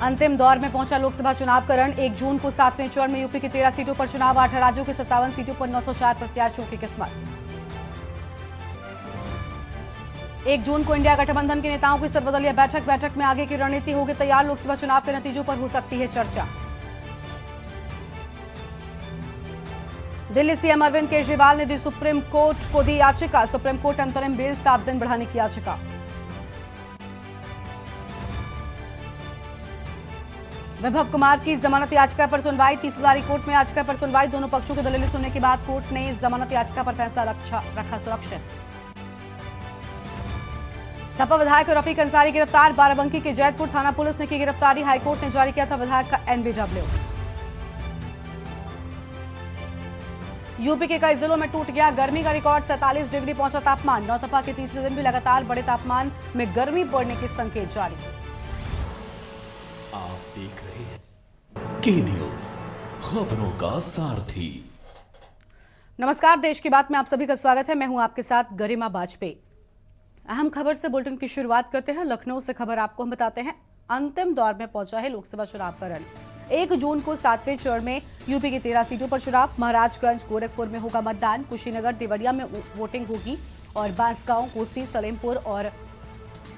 अंतिम दौर में पहुंचा लोकसभा चुनाव का रण। 1 जून को 7वें चरण में यूपी की 13 सीटों पर चुनाव। 8 राज्यों की 57 सीटों पर 904 प्रत्याशियों की किस्मत। 1 जून को इंडिया गठबंधन के नेताओं की सर्वदलीय बैठक में आगे की रणनीति होगी तैयार। लोकसभा चुनाव के नतीजों पर हो सकती है चर्चा। दिल्ली सीएम अरविंद केजरीवाल ने दी सुप्रीम कोर्ट को दी याचिका। सुप्रीम कोर्ट अंतरिम बेल 7 दिन बढ़ाने की याचिका। विभव कुमार की जमानत याचिका पर सुनवाई। 30 तारीख कोर्ट में याचिका पर सुनवाई। दोनों पक्षों की दलीलें सुनने के बाद कोर्ट ने जमानत याचिका पर फैसला रखा सुरक्षित। सपा विधायक रफीक अंसारी गिरफ्तार। बाराबंकी के जैतपुर थाना पुलिस ने की गिरफ्तारी। हाईकोर्ट ने जारी किया था विधायक का एनबीडब्ल्यू। यूपी के कई जिलों में टूट गया गर्मी का रिकॉर्ड। 47 डिग्री पहुंचा तापमान। नौतपा के तीसरे दिन भी लगातार बड़े तापमान में गर्मी बढ़ने के संकेत जारी। आप देख रहे हैं के न्यूज, खबरों का सारथी। नमस्कार, देश की बात में आप सभी का स्वागत है। मैं हूं आपके साथ गरिमा बाजपेयी। अहम खबर से बुलेटिन की शुरुआत करते हैं। लखनऊ से खबर आपको हम बताते हैं। अंतिम दौर में पहुंचा है लोकसभा चुनाव का रण। 1 जून को 7वें चरण में यूपी की 13 सीटों पर चुनाव। महाराजगंज, गोरखपुर में होगा मतदान। कुशीनगर, देवरिया में वोटिंग होगी और बांसगांव, कोसी, सलेमपुर और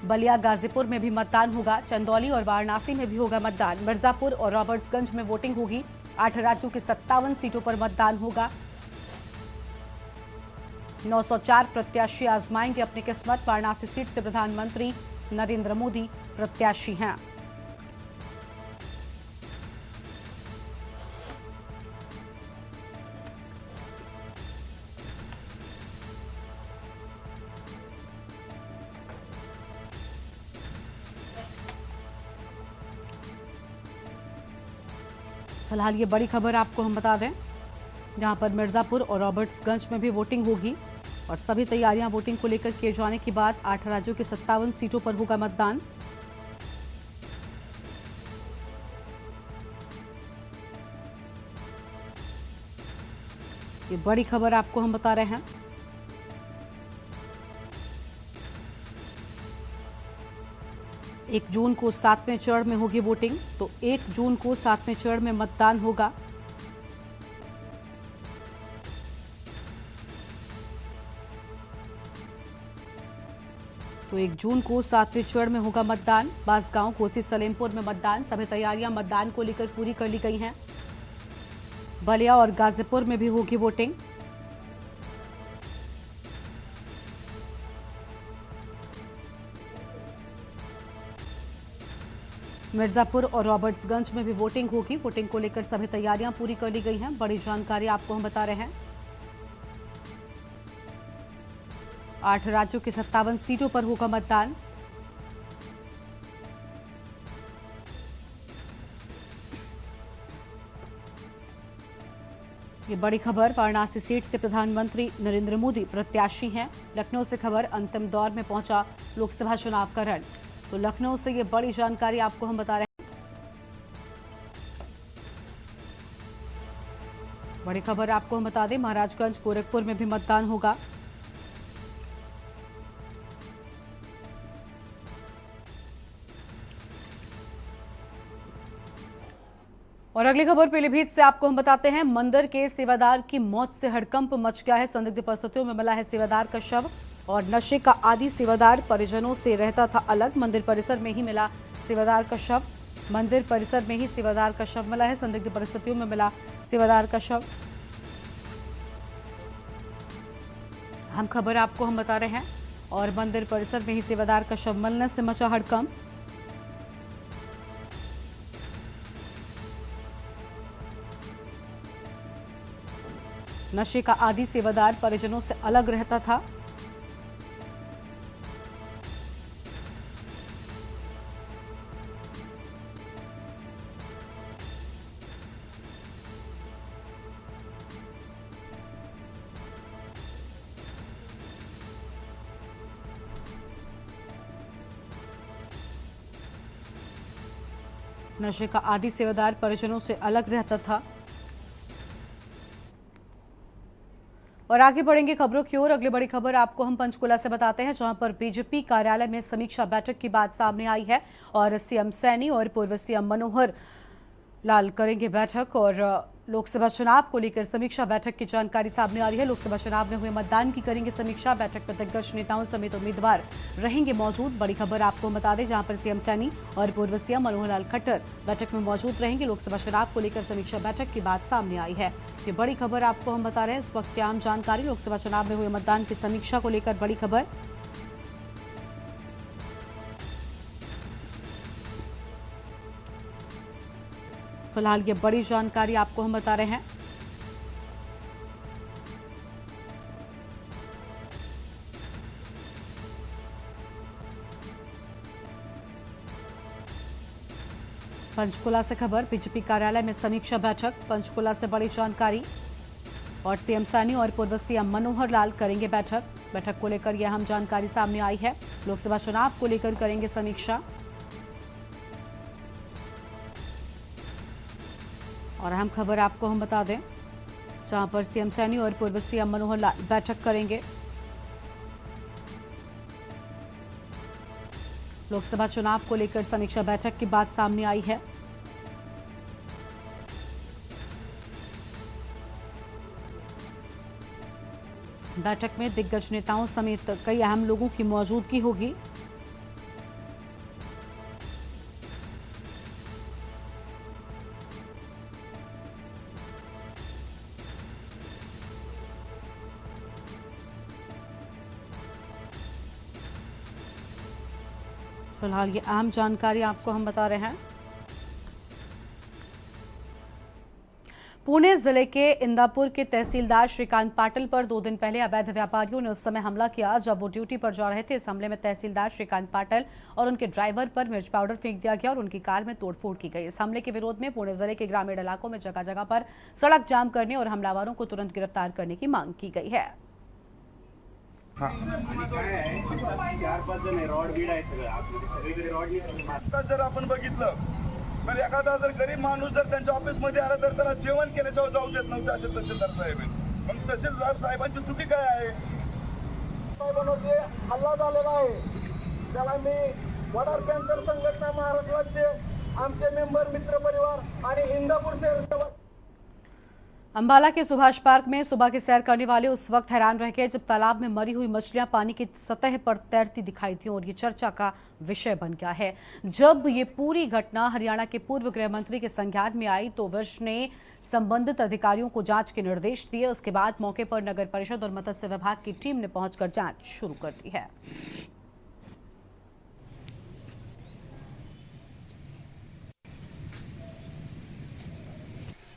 बलिया, गाजीपुर में भी मतदान होगा। चंदौली और वाराणसी में भी होगा मतदान। मिर्जापुर और रॉबर्ट्सगंज में वोटिंग होगी। 8 राज्यों की 57 सीटों पर मतदान होगा। 904 प्रत्याशी आजमाएंगे अपनी किस्मत। वाराणसी सीट से प्रधानमंत्री नरेंद्र मोदी प्रत्याशी हैं। फिलहाल ये बड़ी खबर आपको हम बता दें, जहां पर मिर्जापुर और रॉबर्ट्सगंज में भी वोटिंग होगी और सभी तैयारियां वोटिंग को लेकर किए जाने के बाद 8 राज्यों की 57 सीटों पर होगा मतदान। ये बड़ी खबर आपको हम बता रहे हैं। एक जून को 7वें चरण में होगी वोटिंग, तो 1 जून को 7वें चरण में मतदान होगा। तो 1 जून को 7वें चरण में होगा मतदान। बांसगांव, कोसी, सलेमपुर में मतदान। सभी तैयारियां मतदान को लेकर पूरी कर ली गई हैं। बलिया और गाजीपुर में भी होगी वोटिंग। मिर्जापुर और रॉबर्ट्सगंज में भी वोटिंग होगी। वोटिंग को लेकर सभी तैयारियां पूरी कर ली गई हैं। बड़ी जानकारी आपको हम बता रहे हैं। 8 राज्यों की 57 सीटों पर होगा मतदान। ये बड़ी खबर, वाराणसी सीट से प्रधानमंत्री नरेंद्र मोदी प्रत्याशी हैं। लखनऊ से खबर, अंतिम दौर में पहुंचा लोकसभा चुनाव का रण। तो लखनऊ से ये बड़ी जानकारी आपको हम बता रहे हैं। बड़ी खबर आपको हम बता दें, महाराजगंज, गोरखपुर में भी मतदान होगा। और अगली खबर पीलीभीत से आपको हम बताते हैं। मंदिर के सेवादार की मौत से हड़कंप मच गया है। संदिग्ध परिस्थितियों में मिला है सेवादार का शव और नशे का आदी सेवादार परिजनों से रहता था अलग। मंदिर परिसर में ही मिला सेवादार का शव। मंदिर परिसर में ही सेवादार का शव मिला है। संदिग्ध परिस्थितियों में मिला सेवादार का शव। हम खबर आपको हम बता रहे हैं। और मंदिर परिसर में ही सेवादार का शव मिलने से मचा हड़कंप। नशे का आदी सेवादार परिजनों से अलग रहता था। नशे का आदी सेवादार परिजनों से अलग रहता था। और आगे बढ़ेंगे खबरों की ओर। अगली बड़ी खबर आपको हम पंचकुला से बताते हैं, जहां पर बीजेपी कार्यालय में समीक्षा बैठक की बात सामने आई है और सीएम सैनी और पूर्व सीएम मनोहर लाल करेंगे बैठक और लोकसभा चुनाव को लेकर समीक्षा बैठक की जानकारी सामने आ रही है। लोकसभा चुनाव में हुए मतदान की करेंगे समीक्षा। बैठक में दिग्गज नेताओं समेत उम्मीदवार रहेंगे मौजूद। बड़ी खबर आपको हम बता दें, जहां पर सीएम सैनी और पूर्व सीएम मनोहर लाल खट्टर बैठक में मौजूद रहेंगे। लोकसभा चुनाव को लेकर समीक्षा बैठक की बात सामने आई है। ये बड़ी खबर आपको हम बता रहे हैं, इस वक्त की आम जानकारी। लोकसभा चुनाव में हुए मतदान की समीक्षा को लेकर बड़ी खबर। फिलहाल ये बड़ी जानकारी आपको हम बता रहे हैं। पंचकुला से खबर, बीजेपी कार्यालय में समीक्षा बैठक। पंचकुला से बड़ी जानकारी और सीएम सैनी और पूर्व सीएम मनोहर लाल करेंगे बैठक। बैठक को लेकर यह अहम जानकारी सामने आई है। लोकसभा चुनाव को लेकर करेंगे समीक्षा और अहम खबर आपको हम बता दें, जहां पर सीएम सैनी और पूर्व सीएम मनोहर लाल बैठक करेंगे। लोकसभा चुनाव को लेकर समीक्षा बैठक की बात सामने आई है। बैठक में दिग्गज नेताओं समेत कई अहम लोगों की मौजूदगी होगी। फिलहाल ये अहम जानकारी आपको हम बता रहे हैं। पुणे जिले के इंदापुर के तहसीलदार श्रीकांत पाटिल पर 2 दिन पहले अवैध व्यापारियों ने उस समय हमला किया जब वो ड्यूटी पर जा रहे थे। इस हमले में तहसीलदार श्रीकांत पाटिल और उनके ड्राइवर पर मिर्च पाउडर फेंक दिया गया और उनकी कार में तोड़फोड़ की गई। इस हमले के विरोध में पुणे जिले के ग्रामीण इलाकों में जगह जगह पर सड़क जाम करने और हमलावरों को तुरंत गिरफ्तार करने की मांग की गई है। जर आपण बघितलं तर एखादा जर गरीब माणूस जर त्यांच्या ऑफिसमध्ये आला तर त्याला जेवण केल्याशिवाय जाऊ देत नव्हते असे तहसीलदार साहेब आहेत। मग तहसीलदार साहेबांची चुकी काय आहे? साहेबांवर हल्ला झालेला आहे त्याला मी वडार पॅन्थर संघटना महाराष्ट्राचे आमचे मेंबर मित्र परिवार आणि इंदापूर शहर अंबाला के सुभाष पार्क में सुबह की सैर करने वाले उस वक्त हैरान रह गए जब तालाब में मरी हुई मछलियां पानी की सतह पर तैरती दिखाई थी और ये चर्चा का विषय बन गया है। जब ये पूरी घटना हरियाणा के पूर्व गृह मंत्री के संज्ञान में आई तो विश ने संबंधित अधिकारियों को जांच के निर्देश दिए। उसके बाद मौके पर नगर परिषद और मत्स्य विभाग की टीम ने पहुंचकर जांच शुरू कर दी है।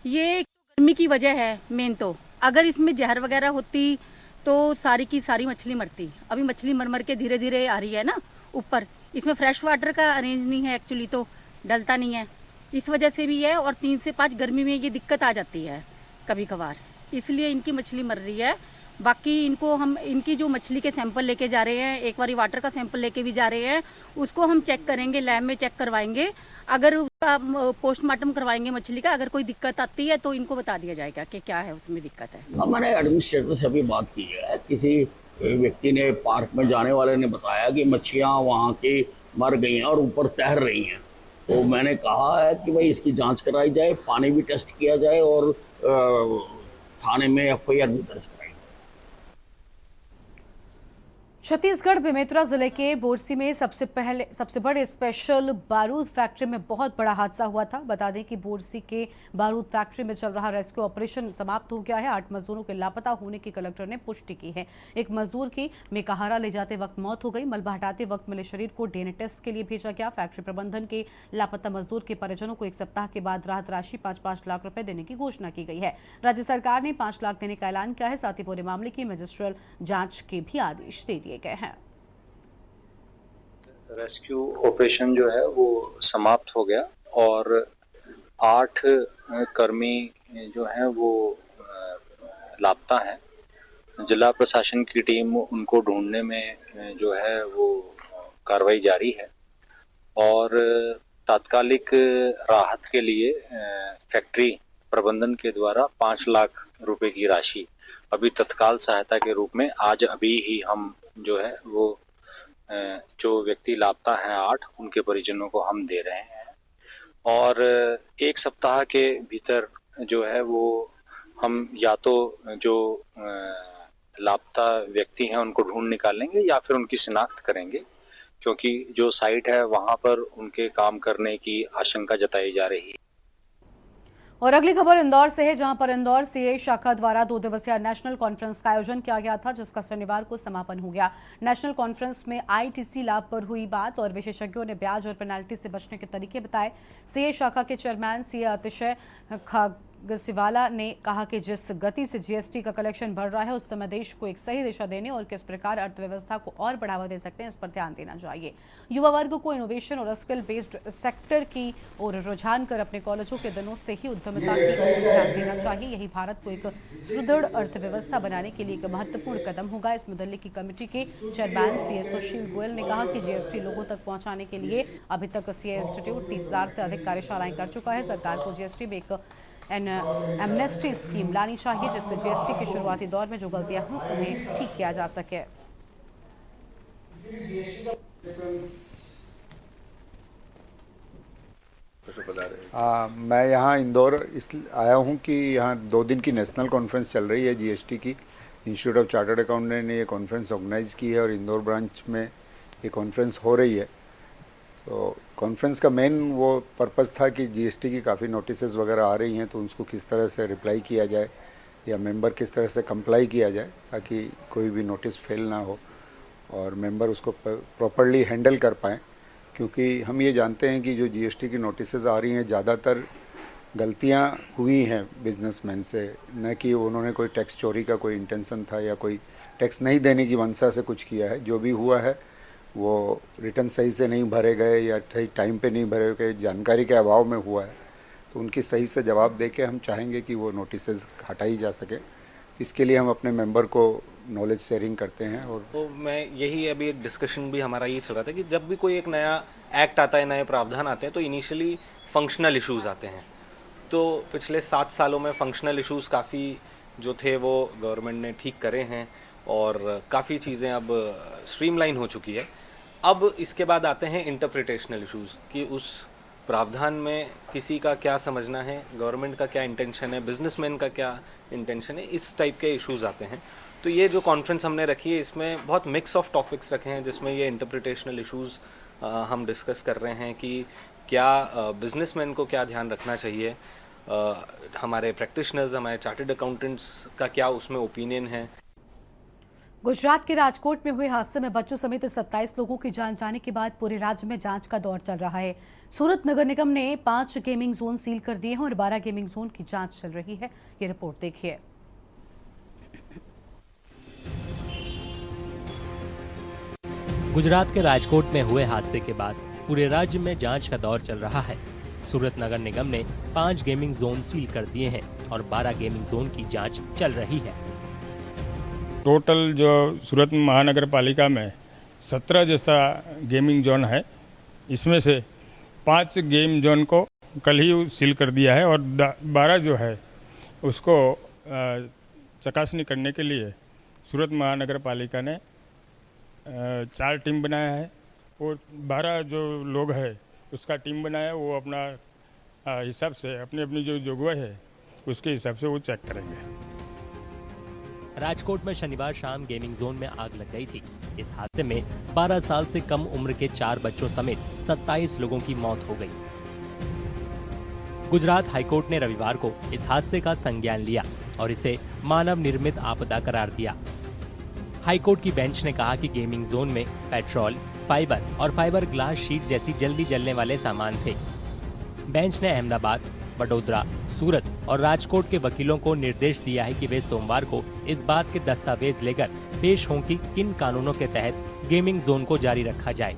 ये गर्मी की वजह है मेन। तो अगर इसमें जहर वगैरह होती तो सारी की सारी मछली मरती। अभी मछली मर मर के धीरे धीरे आ रही है ना ऊपर। इसमें फ्रेश वाटर का अरेंज नहीं है, एक्चुअली तो डलता नहीं है, इस वजह से भी है। और 3 से 5 गर्मी में ये दिक्कत आ जाती है कभी कभार, इसलिए इनकी मछली मर रही है। बाकी इनको हम इनकी जो मछली के सैंपल लेके जा रहे हैं, एक बारी वाटर का सैंपल लेके भी जा रहे हैं, उसको हम चेक करेंगे, लैब में चेक करवाएंगे। अगर उसका पोस्टमार्टम करवाएंगे मछली का, अगर कोई दिक्कत आती है तो इनको बता दिया जाएगा कि क्या है उसमें दिक्कत है। मैंने एडमिनिस्ट्रेटर से अभी बात की है। किसी व्यक्ति ने पार्क में जाने वाले ने बताया कि मच्छियाँ वहाँ की मर गई हैं और ऊपर तैर रही हैं। तो मैंने कहा है कि भाई इसकी जांच कराई जाए, पानी भी टेस्ट किया जाए और थाने में FIR भी दर्ज कराई। छत्तीसगढ़ बेमेतरा जिले के बोरसी में सबसे बड़े स्पेशल बारूद फैक्ट्री में बहुत बड़ा हादसा हुआ था। बता दें कि बोरसी के बारूद फैक्ट्री में चल रहा रेस्क्यू ऑपरेशन समाप्त हो गया है। 8 मजदूरों के लापता होने की कलेक्टर ने पुष्टि की है। एक मजदूर की मेकाहारा ले जाते वक्त मौत हो गई। मलबा हटाते वक्त मिले शरीर को DNA टेस्ट के लिए भेजा गया। फैक्ट्री प्रबंधन के लापता मजदूर के परिजनों को 1 सप्ताह के बाद राहत राशि 5-5 लाख रुपए देने की घोषणा की गई है। राज्य सरकार ने 5 लाख देने का ऐलान किया है। साथ ही पूरे मामले की मजिस्ट्रियल जांच के भी आदेश दे दिए गए हैं। रेस्क्यू ऑपरेशन जो है वो समाप्त हो गया और 8 कर्मी जो हैं वो लापता हैं। जिला प्रशासन की टीम उनको ढूंढने में जो है वो कार्रवाई जारी है और तात्कालिक राहत के लिए फैक्ट्री प्रबंधन के द्वारा 5 लाख रुपए की राशि अभी तत्काल सहायता के रूप में आज अभी ही हम जो है वो जो व्यक्ति लापता हैं 8 उनके परिजनों को हम दे रहे हैं और एक सप्ताह के भीतर जो है वो हम या तो जो लापता व्यक्ति हैं उनको ढूंढ निकालेंगे या फिर उनकी शिनाख्त करेंगे, क्योंकि जो साइट है वहां पर उनके काम करने की आशंका जताई जा रही है। और अगली खबर इंदौर से है, जहां पर इंदौर सीए शाखा द्वारा 2 दिवसीय नेशनल कॉन्फ्रेंस का आयोजन किया गया था, जिसका शनिवार को समापन हो गया। नेशनल कॉन्फ्रेंस में आईटीसी लाभ पर हुई बात और विशेषज्ञों ने ब्याज और पेनाल्टी से बचने के तरीके बताए। सीए शाखा के चेयरमैन सीए अतिशय गसिवाला ने कहा कि जिस गति से जीएसटी का कलेक्शन बढ़ रहा है उस समय देश को एक सही दिशा देने और किस प्रकार अर्थव्यवस्था को और बढ़ावा दे सकते हैं इस पर ध्यान देना चाहिए। युवा वर्ग को इनोवेशन और स्किल बेस्ड सेक्टर की ओर रुझान कर अपने कॉलेजों के दिनों से ही उद्यमिता की ओर ध्यान देना चाहिए। यही भारत को एक सुदृढ़ अर्थव्यवस्था बनाने के लिए एक महत्वपूर्ण कदम होगा। इसमें दिल्ली की कमेटी के चेयरमैन सीए सुशील गोयल ने कहा कि जीएसटी लोगों तक पहुंचाने के लिए अभी तक सीए इंस्टीट्यूट 30,000 से अधिक कार्यशालाएं कर चुका है। सरकार को जीएसटी में एक एमनेस्टी स्कीम लानी चाहिए, जिससे जीएसटी के शुरुआती दौर में जो गलतियां हुई उन्हें ठीक किया जा सके। मैं यहाँ इंदौर आया हूँ कि यहाँ 2 दिन की नेशनल कॉन्फ्रेंस चल रही है जीएसटी की। इंस्टीट्यूट ऑफ चार्टर्ड अकाउंटेंट ने ये कॉन्फ्रेंस ऑर्गेनाइज की है और इंदौर ब्रांच में ये कॉन्फ्रेंस हो रही है। तो कॉन्फ्रेंस का मेन वो पर्पस था कि जीएसटी की काफ़ी नोटिसेस वगैरह आ रही हैं, तो उसको किस तरह से रिप्लाई किया जाए या मेंबर किस तरह से कंप्लाई किया जाए ताकि कोई भी नोटिस फेल ना हो और मेंबर उसको प्रॉपरली हैंडल कर पाएँ। क्योंकि हम ये जानते हैं कि जो जीएसटी की नोटिसेस आ रही हैं ज़्यादातर गलतियां हुई हैं बिजनेसमैन से, न कि उन्होंने कोई टैक्स चोरी का कोई इंटेंशन था या कोई टैक्स नहीं देने की मंशा से कुछ किया है। जो भी हुआ है वो रिटर्न सही से नहीं भरे गए या सही टाइम पे नहीं भरे गए, जानकारी के अभाव में हुआ है, तो उनकी सही से जवाब दे के हम चाहेंगे कि वो नोटिसेस हटाई जा सके। इसके लिए हम अपने मेंबर को नॉलेज शेयरिंग करते हैं। और तो मैं यही अभी एक डिस्कशन भी हमारा ये चल रहा था कि जब भी कोई एक नया एक्ट आता है, नए प्रावधान आते हैं, तो इनिशियली फंक्शनल इश्यूज आते हैं। तो पिछले 7 सालों में फंक्शनल इश्यूज काफ़ी जो थे वो गवर्नमेंट ने ठीक करे हैं और काफ़ी चीज़ें अब स्ट्रीमलाइन हो चुकी है। अब इसके बाद आते हैं इंटरप्रिटेशनल इश्यूज कि उस प्रावधान में किसी का क्या समझना है, गवर्नमेंट का क्या इंटेंशन है, बिजनेसमैन का क्या इंटेंशन है, इस टाइप के इश्यूज आते हैं। तो ये जो कॉन्फ्रेंस हमने रखी है इसमें बहुत मिक्स ऑफ टॉपिक्स रखे हैं, जिसमें ये इंटरप्रिटेशनल इश्यूज हम डिस्कस कर रहे हैं कि क्या बिजनेसमैन को क्या ध्यान रखना चाहिए, हमारे प्रैक्टिशनर्स, हमारे चार्टर्ड अकाउंटेंट्स का क्या उसमें ओपिनियन है। गुजरात के राजकोट में हुए हादसे में बच्चों समेत 27 लोगों की जान जाने के बाद पूरे राज्य में जांच का दौर चल रहा है। सूरत नगर निगम ने 5 गेमिंग जोन सील कर दिए हैं और 12 गेमिंग जोन की जांच चल रही है। ये रिपोर्ट देखिए। गुजरात के राजकोट में हुए हादसे के बाद पूरे राज्य में जांच का दौर चल रहा है। सूरत नगर निगम ने 5 गेमिंग जोन सील कर दिए हैं और 12 गेमिंग जोन की जांच चल रही है। टोटल जो सूरत महानगर पालिका में 17 जैसा गेमिंग जोन है, इसमें से 5 गेम जोन को कल ही सील कर दिया है और 12 जो है उसको चकासनी करने के लिए सूरत महानगर पालिका ने 4 टीम बनाया है और 12 जो लोग हैं उसका टीम बनाया। वो अपना हिसाब से अपनी अपनी जो जोगवाई है उसके हिसाब से वो चेक करेंगे। राजकोट में शनिवार शाम गेमिंग जोन में आग लग गई थी। इस हादसे में 12 साल से कम उम्र के 4 बच्चों समेत 27 लोगों की मौत हो गई। गुजरात हाईकोर्ट ने रविवार को इस हादसे का संज्ञान लिया और इसे मानव निर्मित आपदा करार दिया। हाईकोर्ट की बेंच ने कहा कि गेमिंग जोन में पेट्रोल, फाइबर और फाइबर ग्लास शीट जैसी जल्दी जलने वाले सामान थे। बेंच ने अहमदाबाद, वडोदरा, सूरत और राजकोट के वकीलों को निर्देश दिया है कि वे सोमवार को इस बात के दस्तावेज लेकर पेश हों कि किन कानूनों के तहत गेमिंग जोन को जारी रखा जाए।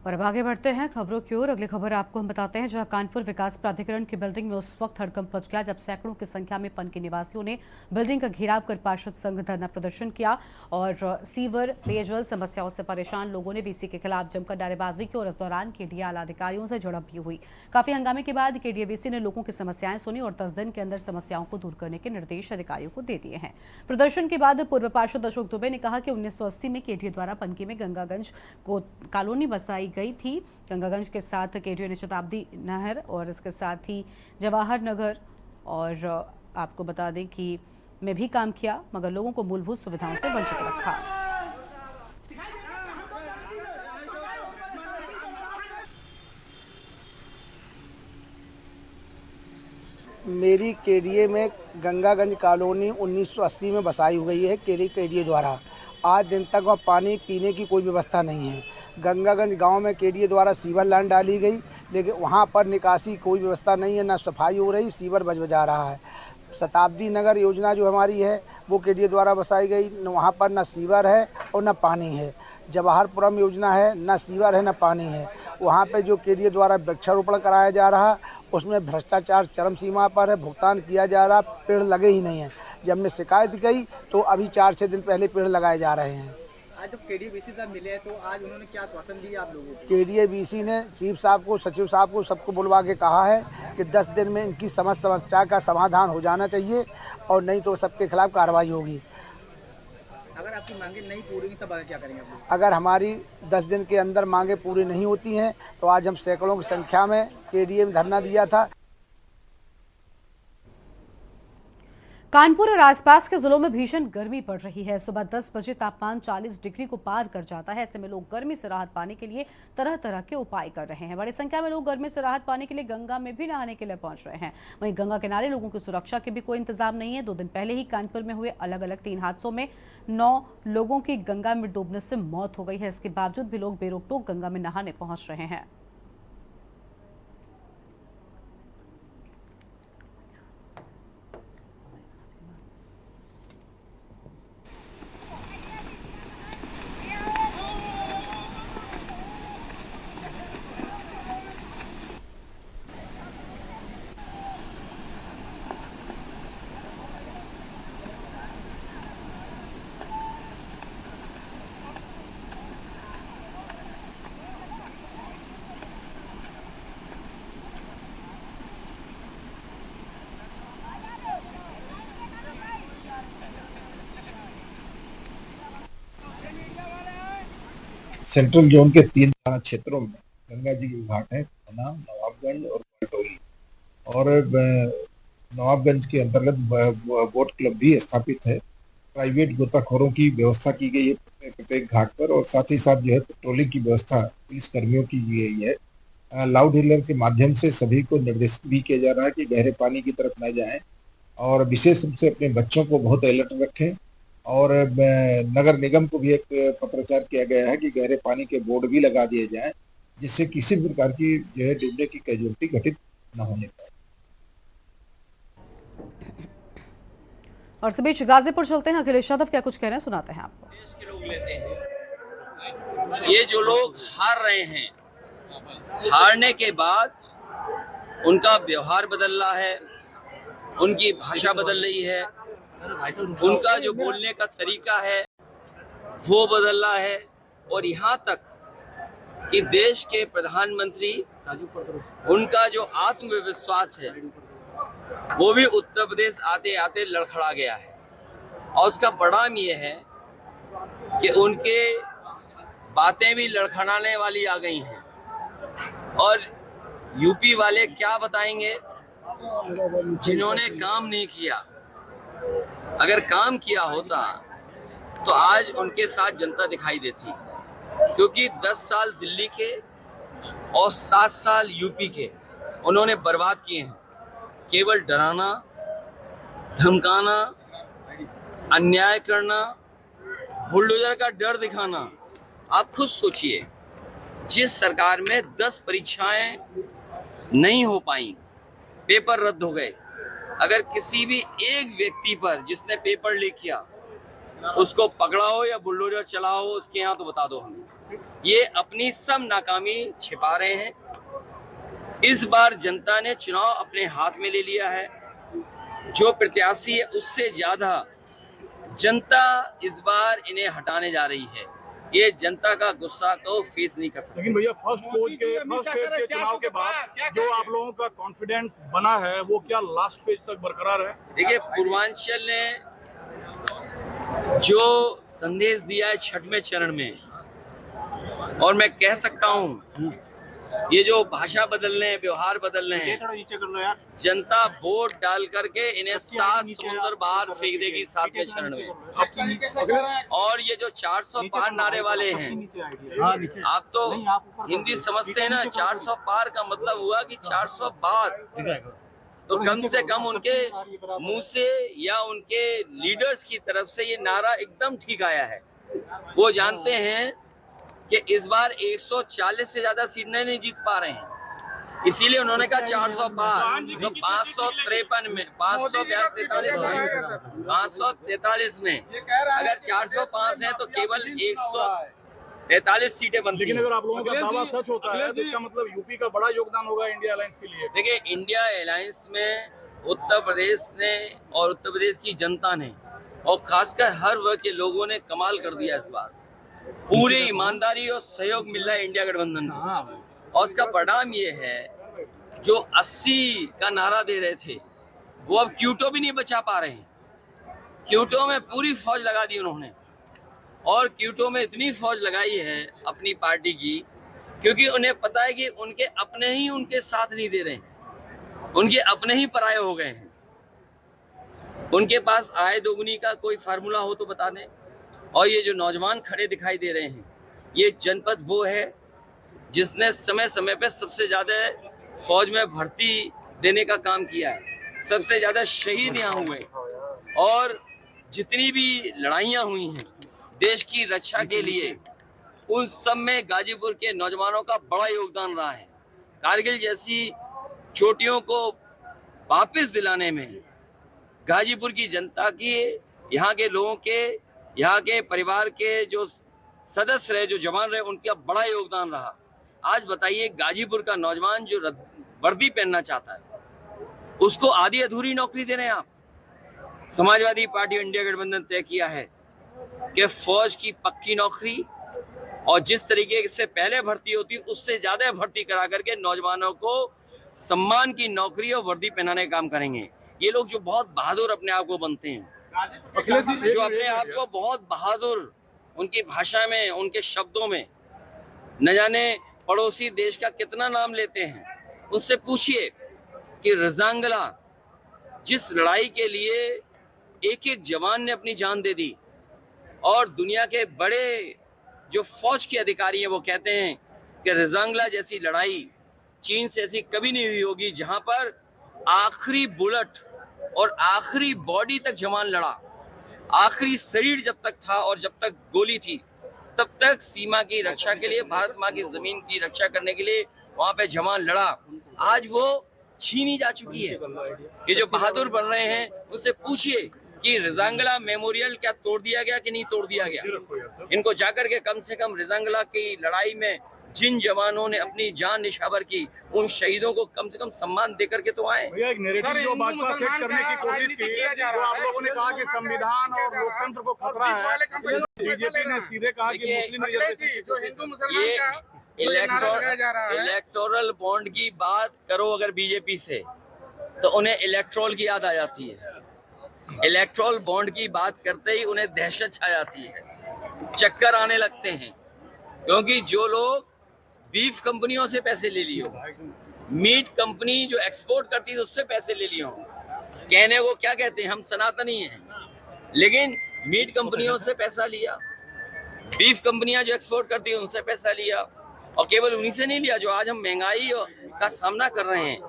और अब आगे बढ़ते हैं खबरों की ओर। अगली खबर आपको हम बताते हैं, जहां कानपुर विकास प्राधिकरण की बिल्डिंग में उस वक्त हड़कंप मच गया जब सैकड़ों की संख्या में पनकी निवासियों ने बिल्डिंग का घेराव कर पार्षद संघ धरना प्रदर्शन किया और सीवर पेयजल समस्याओं से परेशान लोगों ने वीसी के खिलाफ जमकर नारेबाजी की और इस दौरान केडीए आला अधिकारियों से झड़प भी हुई। काफी हंगामे के बाद केडीए वीसी ने लोगों की समस्याएं सुनी और 10 दिन के अंदर समस्याओं को दूर करने के निर्देश अधिकारियों को दे दिए हैं। प्रदर्शन के बाद पूर्व पार्षद अशोक दुबे ने कहा कि 1980 में केडीए द्वारा पनकी में गंगागंज को कॉलोनी बसाई गई थी। गंगागंज के साथ केडीए ने शताब्दी नहर और इसके साथ ही जवाहर नगर और आपको बता दें कि में भी काम किया, मगर लोगों को मूलभूत सुविधाओं से वंचित रखा। मेरी केडीए में गंगागंज कॉलोनी 1980 में बसाई हुई है केडीए द्वारा। आज दिन तक वहाँ पानी पीने की कोई व्यवस्था नहीं है। गंगागंज गांव में केडीए द्वारा सीवर लाइन डाली गई, लेकिन वहाँ पर निकासी कोई व्यवस्था नहीं है, ना सफाई हो रही, सीवर बजा रहा है। शताब्दी नगर योजना जो हमारी है वो केडीए द्वारा बसाई गई, वहाँ पर ना सीवर है और ना पानी है। जवाहरपुरम योजना है, ना सीवर है ना पानी है। वहाँ पे जो केडीए द्वारा वृक्षारोपण कराया जा रहा उसमें भ्रष्टाचार चरम सीमा पर है, भुगतान किया जा रहा, पेड़ लगे ही नहीं हैं। जब हमने शिकायत की तो अभी 4-6 दिन पहले पेड़ लगाए जा रहे हैं। आज जब केडीए वीसी साहब मिले हैं तो आज उन्होंने क्या आश्वासन दिया आप लोगों को? केडीए वीसी ने चीफ साहब को, सचिव साहब को, सबको बुलवा के कहा है कि 10 दिन में इनकी समस्या का समाधान हो जाना चाहिए और नहीं तो सबके खिलाफ कार्रवाई होगी। अगर आपकी मांगे नहीं पूरी हुई तब आगे क्या करेंगे आप लोग? अगर हमारी 10 दिन के अंदर मांगे पूरी नहीं होती हैं तो आज हम सैकड़ों की संख्या में केडीए में धरना दिया था। कानपुर और आसपास के जिलों में भीषण गर्मी पड़ रही है। सुबह 10 बजे तापमान 40 डिग्री को पार कर जाता है। ऐसे में लोग गर्मी से राहत पाने के लिए तरह तरह के उपाय कर रहे हैं। बड़ी संख्या में लोग गर्मी से राहत पाने के लिए गंगा में भी नहाने के लिए पहुंच रहे हैं। वहीं गंगा किनारे लोगों की सुरक्षा के भी कोई इंतजाम नहीं है। 2 दिन पहले ही कानपुर में हुए अलग अलग 3 हादसों में 9 लोगों की गंगा में डूबने से मौत हो गई है। इसके बावजूद भी लोग बेरोक टोक गंगा में नहाने पहुंच रहे हैं। सेंट्रल जोन के 3 थाना क्षेत्रों में गंगा जी के घाट है, नवाबगंज और पलटोली, और नवाबगंज के अंतर्गत बोट क्लब भी स्थापित है। प्राइवेट गोताखोरों की व्यवस्था की गई है प्रत्येक घाट पर, और साथ ही साथ जो है पेट्रोलिंग की व्यवस्था पुलिस कर्मियों की गई है। लाउड हीलर के माध्यम से सभी को निर्देशित भी किया जा रहा है कि गहरे पानी की तरफ न जाएं और विशेष रूप से अपने बच्चों को बहुत अलर्ट रखें। और नगर निगम को भी एक पत्राचार किया गया है कि गहरे पानी के बोर्ड भी लगा दिए जाएं, जिससे किसी भी प्रकार की जो है डूबने की कैजुअल्टी घटित न होने पाए। और इस बीच गाजीपुर चलते हैं। अखिलेश यादव क्या कुछ कह रहे हैं, सुनाते हैं आपको। देश के लोग लेते हैं, ये जो लोग हार रहे हैं, हारने के बाद उनका व्यवहार बदल रहा है, उनकी भाषा बदल रही है, उनका जो बोलने का तरीका है वो बदल रहा है। और यहाँ तक कि देश के प्रधानमंत्री, उनका जो आत्मविश्वास है वो भी उत्तर प्रदेश आते आते लड़खड़ा गया है। और उसका परिणाम ये है कि उनके बातें भी लड़खड़ाने वाली आ गई हैं। और यूपी वाले क्या बताएंगे जिन्होंने काम नहीं किया। अगर काम किया होता तो आज उनके साथ जनता दिखाई देती, क्योंकि 10 साल दिल्ली के और 7 साल यूपी के उन्होंने बर्बाद किए हैं। केवल डराना, धमकाना, अन्याय करना, बुलडोजर का डर दिखाना। आप खुद सोचिए, जिस सरकार में 10 परीक्षाएं नहीं हो पाई, पेपर रद्द हो गए, अगर किसी भी एक व्यक्ति पर जिसने पेपर लीक किया उसको पकड़ा हो या बुलडोजर चला हो उसके यहाँ, तो बता दो हमें। ये अपनी सब नाकामी छिपा रहे हैं। इस बार जनता ने चुनाव अपने हाथ में ले लिया है। जो प्रत्याशी है उससे ज्यादा जनता इस बार इन्हें हटाने जा रही है। ये जनता का गुस्सा तो फेस नहीं कर सकती। लेकिन भैया फर्स्ट फेज के चुनाव के बाद जो आप लोगों का कॉन्फिडेंस बना है वो क्या लास्ट फेज तक बरकरार है? देखिए, पूर्वांचल ने जो संदेश दिया है छठवें चरण में, और मैं कह सकता हूं ये जो भाषा बदल रहे हैं, व्यवहार बदल रहे हैं, जनता वोट डाल करके इन्हें 7 समुद्र बाहर फेंक देगी 7वें चरण में। और ये जो 400 पार नारे वाले हैं, आप तो हिंदी समझते हैं ना, 400 पार का मतलब हुआ कि 400 पार। तो कम से कम उनके मुंह से या उनके लीडर्स की तरफ से ये नारा एकदम ठीक आया है। वो जानते हैं कि इस बार 140 से ज्यादा सीट नहीं जीत पा रहे हैं, इसीलिए उन्होंने कहा 400 पार। तो 543 में 543 में अगर 405 है तो केवल 143 सीटें बनती हैं। लेकिन अगर आप लोगों का दावा सच होता है तो इसका मतलब यूपी का बड़ा योगदान होगा इंडिया अलायंस के लिए। देखिए, इंडिया अलायंस में उत्तर प्रदेश ने और उत्तर प्रदेश की जनता ने और खासकर हर वर्ग के लोगों ने कमाल कर दिया। इस बार पूरी ईमानदारी और सहयोग मिल रहा है इंडिया गठबंधन को, और उसका परिणाम ये है जो 80 का नारा दे रहे थे वो अब क्यूटो भी नहीं बचा पा रहे हैं। क्यूटो में पूरी फौज लगा दी उन्होंने, और क्यूटो में इतनी फौज लगाई है अपनी पार्टी की, क्योंकि उन्हें पता है कि उनके अपने ही उनके साथ नहीं दे रहे हैं, उनके अपने ही पराये हो गए हैं। उनके पास आय दोगुनी का कोई फार्मूला हो तो बता दें। और ये जो नौजवान खड़े दिखाई दे रहे हैं, ये जनपद वो है जिसने समय समय पे सबसे ज़्यादा फौज में भर्ती देने का काम किया है, सबसे ज़्यादा शहीद यहाँ हुए, और जितनी भी लड़ाइयाँ हुई हैं देश की रक्षा के लिए, उन सब में गाजीपुर के नौजवानों का बड़ा योगदान रहा है। कारगिल जैसी चोटियों को वापस दिलाने में गाजीपुर की जनता की, यहाँ के लोगों के, यहाँ के परिवार के जो सदस्य रहे, जो जवान रहे, उनका बड़ा योगदान रहा। आज बताइए, गाजीपुर का नौजवान जो वर्दी पहनना चाहता है उसको आधी अधूरी नौकरी दे रहे हैं आप। समाजवादी पार्टी इंडिया गठबंधन तय किया है कि फौज की पक्की नौकरी और जिस तरीके से पहले भर्ती होती उससे ज्यादा भर्ती करा करके नौजवानों को सम्मान की नौकरी और वर्दी पहनाने का काम करेंगे। ये लोग जो बहुत बहादुर अपने आप को बनते हैं, जो अपने आप को बहुत बहादुर, उनकी भाषा में, उनके शब्दों में न जाने पड़ोसी देश का कितना नाम लेते हैं, उससे पूछिए कि रजांगला जिस लड़ाई के लिए एक एक जवान ने अपनी जान दे दी, और दुनिया के बड़े जो फौज के अधिकारी हैं वो कहते हैं कि रजांगला जैसी लड़ाई चीन से ऐसी कभी नहीं हुई होगी, जहां पर आखिरी बुलेट और आखिरी बॉडी तक जवान लड़ा। आखिरी शरीर जब तक था और जब तक गोली थी तब तक सीमा की रक्षा के लिए, भारत माँ की जमीन की रक्षा करने के लिए वहां पे जवान लड़ा। आज वो छीनी जा चुकी है। ये जो बहादुर बन रहे हैं उनसे पूछिए कि रजांगला मेमोरियल क्या तोड़ दिया गया कि नहीं तोड़ दिया गया। इनको जाकर के कम से कम रजांगला की लड़ाई में जिन जवानों ने अपनी जान निछावर की, उन शहीदों को कम से कम सम्मान देकर के तो आए। भैया, एक नैरेटिव जो भाजपा सेट करने की कोशिश की, जो आप लोगों ने कहा कि संविधान और लोकतंत्र को खतरा है, बीजेपी ने सीधे कहा कि मुस्लिम रिजर्वेशन, इलेक्टोरल बॉन्ड की बात करो अगर बीजेपी से तो उन्हें इलेक्ट्रोल की याद आ जाती है। इलेक्ट्रोल बॉन्ड की बात करते ही उन्हें दहशत छा जाती है, चक्कर आने लगते हैं, क्योंकि जो लोग बीफ कंपनियों से पैसे ले लिए हो, मीट कंपनी जो एक्सपोर्ट करती है उससे पैसे ले लिए हो, कहने को क्या कहते हैं, हम सनातनी हैं, लेकिन मीट कंपनियों से पैसा लिया, बीफ कंपनियां जो एक्सपोर्ट करती है उनसे पैसा लिया, और केवल उन्हीं से नहीं लिया। जो आज हम महंगाई का सामना कर रहे हैं,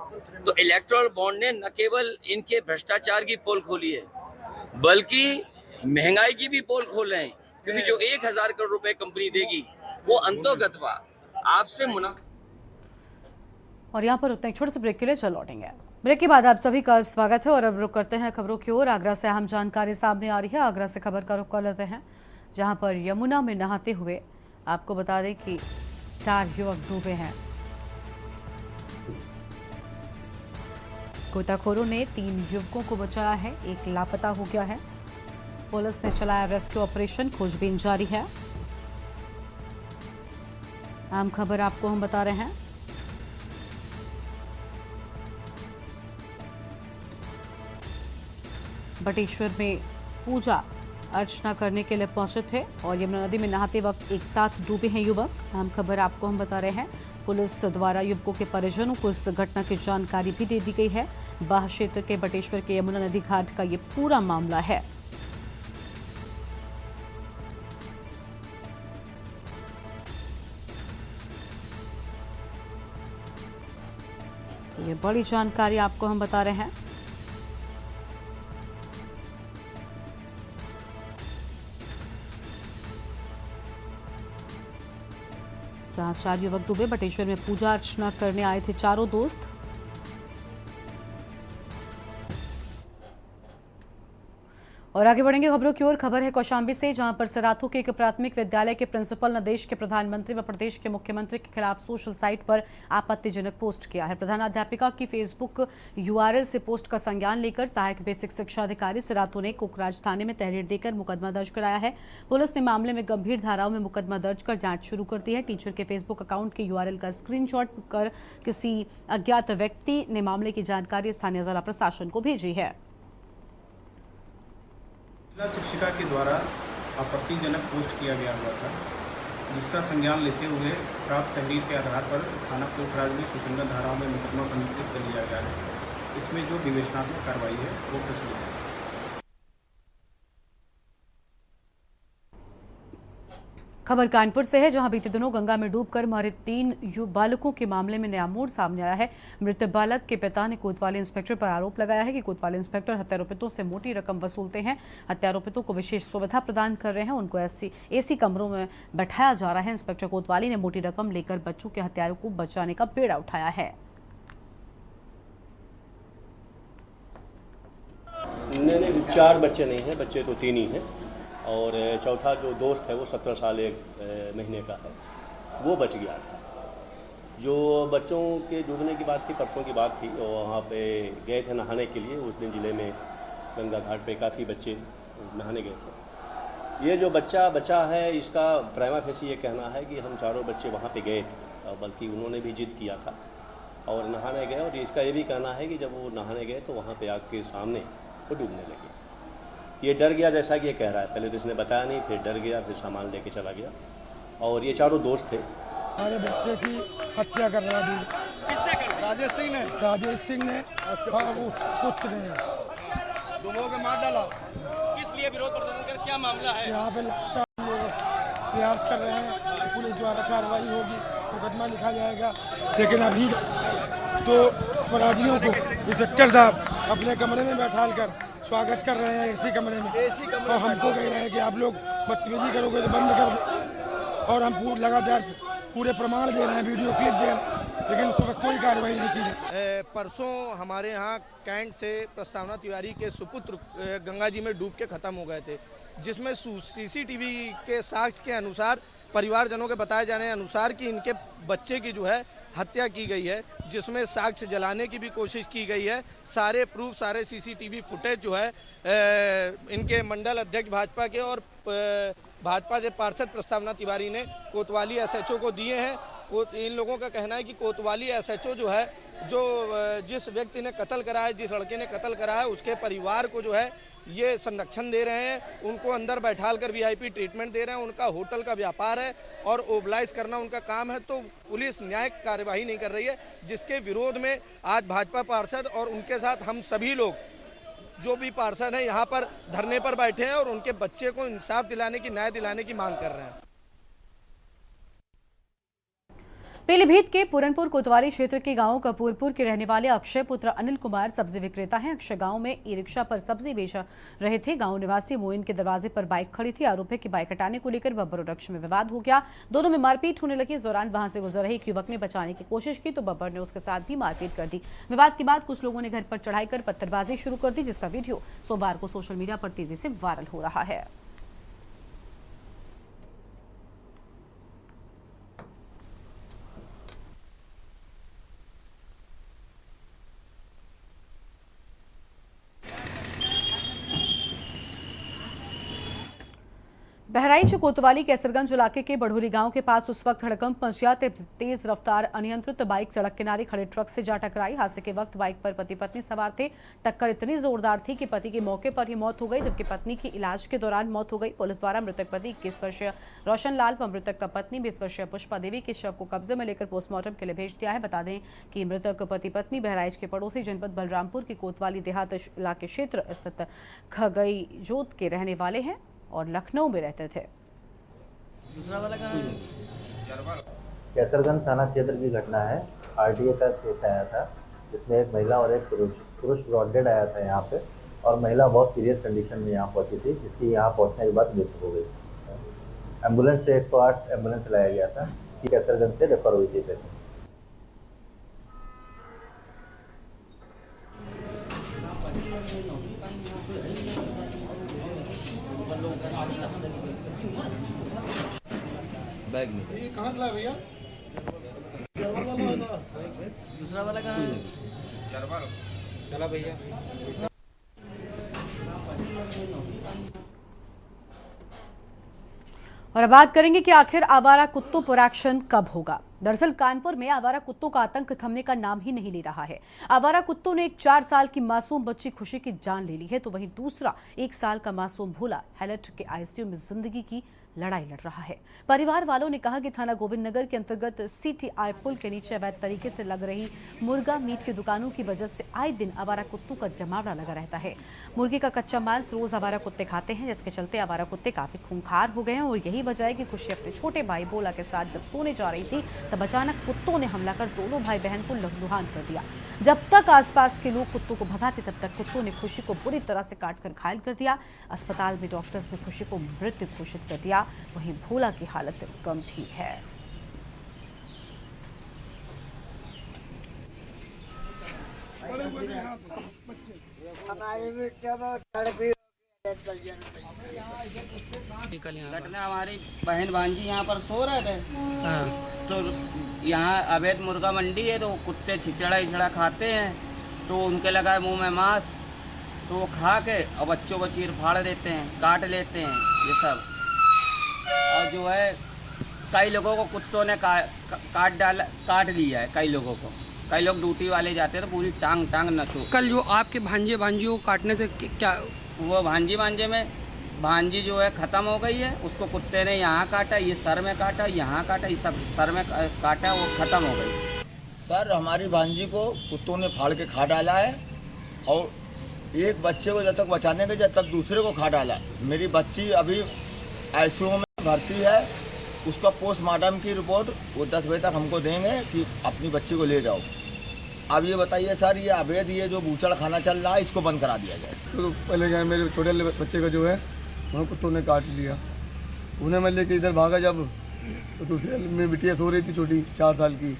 तो इलेक्ट्रोल बॉन्ड ने न केवल इनके भ्रष्टाचार की पोल खोली है, बल्कि महंगाई की भी पोल खोल रहे हैं, क्योंकि जो 1000 करोड़ रुपए कंपनी देगी वो अंतोगतवा आपसे मुनाफा। और यहाँ पर उतना एक छोटे से ब्रेक के लिए चल लौटेंगे। ब्रेक के बाद आप सभी का स्वागत है और अब रुक करते हैं खबरों की ओर। आगरा से अहम जानकारी सामने आ रही है। आगरा से खबर का रुख कर लेते हैं, जहाँ पर यमुना में नहाते हुए आपको बता दें कि 4 युवक डूबे हैं। गोताखोरों ने 3 युवकों को बचाया है, एक लापता हो गया है। पुलिस ने चलाया रेस्क्यू ऑपरेशन, खोजबीन जारी है। अहम खबर आपको हम बता रहे हैं। बटेश्वर में पूजा अर्चना करने के लिए पहुंचे थे और यमुना नदी में नहाते वक्त एक साथ डूबे हैं युवक। अहम खबर आपको हम बता रहे हैं। पुलिस द्वारा युवकों के परिजनों को इस घटना की जानकारी भी दे दी गई है। बाह क्षेत्र के बटेश्वर के यमुना नदी घाट का ये पूरा मामला है। ये बड़ी जानकारी आपको हम बता रहे हैं। जहां 4 युवक डूबे, बटेश्वर में पूजा अर्चना करने आए थे चारों दोस्त। और आगे बढ़ेंगे खबरों की ओर। खबर है कौशाम्बी से, जहां पर सराथू के एक प्राथमिक विद्यालय के प्रिंसिपल ने देश के प्रधानमंत्री व प्रदेश के मुख्यमंत्री के खिलाफ सोशल साइट पर आपत्तिजनक पोस्ट किया है। प्रधानाध्यापिका की फेसबुक यूआरएल से पोस्ट का संज्ञान लेकर सहायक बेसिक शिक्षा अधिकारी सराथू ने कोकराज थाने में तहरीर देकर मुकदमा दर्ज कराया है। पुलिस ने मामले में गंभीर धाराओं में मुकदमा दर्ज कर जांच शुरू कर दी है। टीचर के फेसबुक अकाउंट के यूआरएल का स्क्रीनशॉट कर किसी अज्ञात व्यक्ति ने मामले की जानकारी स्थानीय जिला प्रशासन को भेजी है। जिला शिक्षिका के द्वारा आपत्तिजनक पोस्ट किया गया हुआ था, जिसका संज्ञान लेते हुए प्राप्त तहरीर के आधार पर थाना कोकराज में सुसंगत धाराओं में मुकदमा पंजीकृत कर लिया गया है। इसमें जो विवेचनात्मक कार्रवाई है वो प्रचलित है। खबर कानपुर से है, जहां बीते दिनों गंगा में डूबकर मरे 3 बालकों के मामले में नया मोड़ सामने आया है। मृत बालक के पिता ने कोतवाली इंस्पेक्टर पर आरोप लगाया है कि कोतवाली इंस्पेक्टर हत्यारोपितों से मोटी रकम वसूलते हैं। हत्यारोपितों को विशेष सुविधा प्रदान कर रहे हैं, उनको एसी कमरों में बैठाया जा रहा है। इंस्पेक्टर कोतवाली ने मोटी रकम लेकर बच्चों के हत्यारों को बचाने का बेड़ा उठाया है। नहीं, 4 बच्चे नहीं हैं, बच्चे तो 3 ही हैं और चौथा जो दोस्त है वो 17 साल 1 महीने का है, वो बच गया था। जो बच्चों के डूबने की बात थी, परसों की बात थी, और वहाँ पे गए थे नहाने के लिए। उस दिन ज़िले में गंगा घाट पे काफ़ी बच्चे नहाने गए थे। ये जो बच्चा बचा है, इसका प्राइमा फेसी ये कहना है कि हम चारों बच्चे वहाँ पे गए थे, बल्कि उन्होंने भी जिद किया था और नहाने गए। और इसका ये भी कहना है कि जब वो नहाने गए तो वहाँ पे आग के सामने वो डूबने लगे। ये डर गया, जैसा कि ये कह रहा है। पहले तो इसने बताया नहीं, फिर डर गया, फिर सामान लेके चला गया। और ये चारों दोस्त थे। हमारे बच्चे की हत्या कर रहा है। किसने कर? राजेश सिंह ने। राजेश सिंह ने। हाँ, वो कुछ नहीं, दोनों को मार डाला। किस लिए विरोध प्रदर्शन कर, क्या मामला है? यहाँ पे प्रयास कर रहे हैं, पुलिस द्वारा कार्रवाई होगी, मुकदमा लिखा जाएगा। लेकिन अभी तो अपराधियों को इंस्पेक्टर साहब अपने कमरे में बैठाल कर स्वागत कर रहे हैं, एसी कमरे में। और हमको कह रहे हैं कि आप लोग बदतमीजी करोगे तो बंद कर दें। और हम लगातार पूरे प्रमाण दे रहे हैं, वीडियो क्लिप दे रहे हैं, लेकिन कोई कार्रवाई नहीं की जाए। परसों हमारे यहाँ कैंट से प्रस्तावना तिवारी के सुपुत्र गंगा जी में डूब के ख़त्म हो गए थे, जिसमें सीसीटीवी के साक्ष्य के अनुसार, परिवारजनों के बताए जाने अनुसार कि इनके बच्चे की जो है हत्या की गई है, जिसमें साक्ष्य जलाने की भी कोशिश की गई है। सारे प्रूफ, सारे सीसीटीवी फुटेज जो है इनके मंडल अध्यक्ष भाजपा के और भाजपा से पार्षद प्रस्तावना तिवारी ने कोतवाली एसएचओ को दिए हैं। इन लोगों का कहना है कि कोतवाली एसएचओ जो है, जो जिस व्यक्ति ने कत्ल करा है, जिस लड़के ने कत्ल करा है, उसके परिवार को जो है ये संरक्षण दे रहे हैं, उनको अंदर बैठाल कर वीआईपी ट्रीटमेंट दे रहे हैं। उनका होटल का व्यापार है और ओबलाइज करना उनका काम है। तो पुलिस न्यायिक कार्यवाही नहीं कर रही है, जिसके विरोध में आज भाजपा पार्षद और उनके साथ हम सभी लोग जो भी पार्षद हैं यहाँ पर धरने पर बैठे हैं और उनके बच्चे को इंसाफ दिलाने की, न्याय दिलाने की मांग कर रहे हैं। पीलीभीत के पूरनपुर कोतवाली क्षेत्र के गांव कपूरपुर के रहने वाले अक्षय पुत्र अनिल कुमार सब्जी विक्रेता हैं। अक्षय गांव में ई रिक्शा पर सब्जी बेच रहे थे। गांव निवासी मोइन के दरवाजे पर बाइक खड़ी थी। आरोप है कि बाइक हटाने को लेकर बब्बर और अक्षय में विवाद हो गया। दोनों में मारपीट होने लगी। इस दौरान वहां से गुजर रहे एक युवक ने बचाने की कोशिश की तो बब्बर ने उसके साथ भी मारपीट कर दी। विवाद के बाद कुछ लोगों ने घर पर चढ़ाई कर पत्थरबाजी शुरू कर दी, जिसका वीडियो सोमवार को सोशल मीडिया पर तेजी से वायरल हो रहा है। बहराइच कोतवाली कैसरगंज इलाके के बढ़ोली गांव के पास उस वक्त हड़कंप मच गया। तेज रफ्तार अनियंत्रित बाइक सड़क किनारे खड़े ट्रक से जा टकराई। हादसे के वक्त बाइक पर पति पत्नी सवार थे। टक्कर इतनी जोरदार थी कि पति की मौके पर ही मौत हो गई, जबकि पत्नी की इलाज के दौरान मौत हो गई। पुलिस द्वारा मृतक पति 21 वर्षीय रोशन लाल व मृतक का पत्नी 20 वर्षीय पुष्पा देवी के शव को कब्जे में लेकर पोस्टमार्टम के लिए भेज दिया है। बता दें कि मृतक पति पत्नी बहराइच के पड़ोसी जनपद बलरामपुर की कोतवाली देहात इलाके क्षेत्र स्थित खगई जोत के रहने वाले हैं और लखनऊ में रहते थे। कैसरगंज थाना क्षेत्र की घटना है। आरटीए का केस आया था जिसमें एक महिला और एक पुरुष ब्रॉडेड आया था यहाँ पे, और महिला बहुत सीरियस कंडीशन में यहाँ पहुँची थी, जिसकी यहाँ पहुँचने के बाद मृत्यु हो गई। एम्बुलेंस से 108 एम्बुलेंस लाया गया था, इसी कैसरगंज से रेफर हुई थी। बैग में ये कहाँ से लाए भैया? दूसरा वाला कहाँ है? चला भैया। और अब बात करेंगे कि आखिर आवारा कुत्तों पर एक्शन कब होगा। दरअसल कानपुर में आवारा कुत्तों का आतंक थमने का नाम ही नहीं ले रहा है। आवारा कुत्तों ने एक 4 साल की मासूम बच्ची खुशी की जान ले ली है, तो वहीं दूसरा 1 साल का मासूम भोला हैलट के आईसीयू में जिंदगी की लड़ाई लड़ रहा है। परिवार वालों ने कहा कि थाना गोविंद नगर के अंतर्गत सीटीआई पुल के नीचे अवैध तरीके से लग रही मुर्गा मीट की दुकानों की वजह से आए दिन आवारा कुत्तों का जमावड़ा लगा रहता है। मुर्गे का कच्चा मांस रोज आवारा कुत्ते खाते हैं, जिसके चलते आवारा कुत्ते काफी खूंखार हो गए हैं। और यही वजह है कि खुशी अपने छोटे भाई भोला के साथ जब सोने जा रही थी तब अचानक कुत्तों ने हमला कर दोनों भाई बहन को लहूलुहान कर दिया। जब तक आसपास के लोग कुत्तों को भगाते तब तक कुत्तों ने खुशी को बुरी तरह से काटकर घायल कर दिया। अस्पताल में डॉक्टर्स ने खुशी को मृत घोषित कर दिया। वहीं भोला की हालत गंभीर है। घटना हमारी बहन भांजी यहाँ पर सो रहे थे, तो यहाँ अवैध मुर्गा मंडी है, तो कुत्ते छिछड़ा खाते हैं, तो उनके लगा मुंह में मांस, तो वो खा के और बच्चों को चीर फाड़ देते हैं, काट लेते हैं ये सब। और जो है कई लोगों को कुत्तों ने काट लिया है। कई लोगों को, कई लोग ड्यूटी वाले जाते हैं तो पूरी टांग नचो। कल जो आपके भांजियों को काटने से क्या, वो भांजे में भांजी जो है ख़त्म हो गई है, उसको कुत्ते ने यहाँ काटा, ये सर में काटा, यहाँ काटा, ये सब सर में काटा, वो ख़त्म हो गई। सर हमारी भांजी को कुत्तों ने फाड़ के खा डाला है, और एक बच्चे को जब तक बचाने के जब तक दूसरे को खा डाला। मेरी बच्ची अभी आईसीयू में भर्ती है, उसका पोस्टमार्टम की रिपोर्ट वो 10 बजे तक हमको देंगे कि अपनी बच्ची को ले जाओ। अब ये बताइए सर, ये अवैध ये जो बूचड़ खाना चल रहा है, इसको बंद करा दिया जाए। तो पहले क्या मेरे छोटे बच्चे का जो है वहाँ कुत्तों ने काट लिया, उन्हें मैं लेके इधर भागा जब, तो दूसरे मेरी बिटिया सो रही थी छोटी 4 साल की,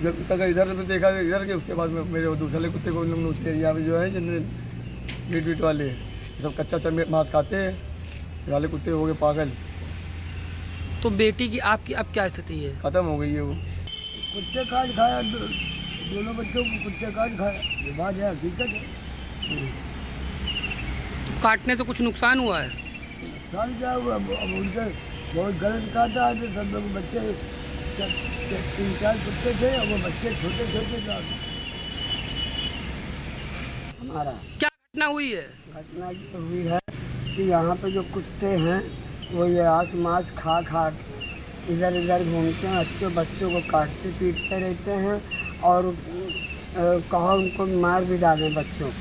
जब तक इधर में देखा इधर के, उसके बाद मेरे दूसरे कुत्ते को यहाँ पे जो है जिनमें मीट वाले सब कच्चा मांस खाते हैं, वाले कुत्ते हो गए पागल। तो बेटी की आपकी अब क्या स्थिति है? खत्म हो गई है वो। कुत्ते काट खाया, दोनों बच्चों को कुत्ते काट खाया, ये बात है, हकीकत है। काटने से कुछ नुकसान हुआ है? नुकसान क्या हुआ, अब उनसे बहुत गलत काटा है। सब लोग बच्चे 3-4 कुत्ते थे, और वो बच्चे छोटे थे। हमारा क्या घटना हुई है? घटना तो हुई है कि यहाँ पे जो कुत्ते हैं वो ये मांस खा इधर उधर घूमते हैं, बच्चों को काटते पीटते रहते हैं, और कहा उनको मार भी डालें बच्चों को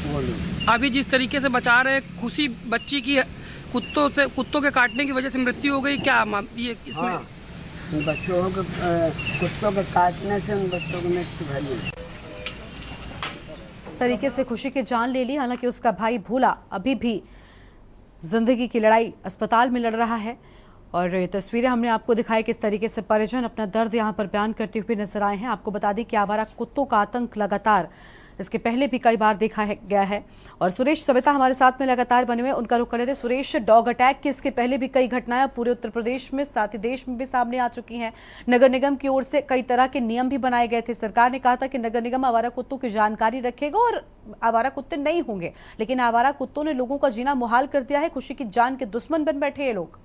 वो लोग। अभी जिस तरीके से बचा रहे खुशी बच्ची की कुत्तों के काटने की वजह से मृत्यु हो गई, क्या ये इसमें? हाँ, बच्चों के कुत्तों के काटने से उन बच्चों को मृत्यु भई। इस तरीके से खुशी की जान ले ली। हालांकि उसका भाई भोला अभी भी जिंदगी की लड़ाई अस्पताल में लड़ रहा है। और ये तस्वीरें हमने आपको दिखाई किस तरीके से परिजन अपना दर्द यहाँ पर बयान करते हुए नजर आए हैं। आपको बता दें कि आवारा कुत्तों का आतंक लगातार इसके पहले भी कई बार देखा गया है। और सुरेश सविता हमारे साथ में लगातार बने हुए, उनका रुख कर रहे थे। सुरेश, डॉग अटैक की इसके पहले भी कई घटनाएं पूरे उत्तर प्रदेश में, साथ ही देश में भी सामने आ चुकी हैं। नगर निगम की ओर से कई तरह के नियम भी बनाए गए थे। सरकार ने कहा था कि नगर निगम आवारा कुत्तों की जानकारी रखेगा और आवारा कुत्ते नहीं होंगे, लेकिन आवारा कुत्तों ने लोगों का जीना मुहाल कर दिया है। खुशी की जान के दुश्मन बन बैठे ये लोग।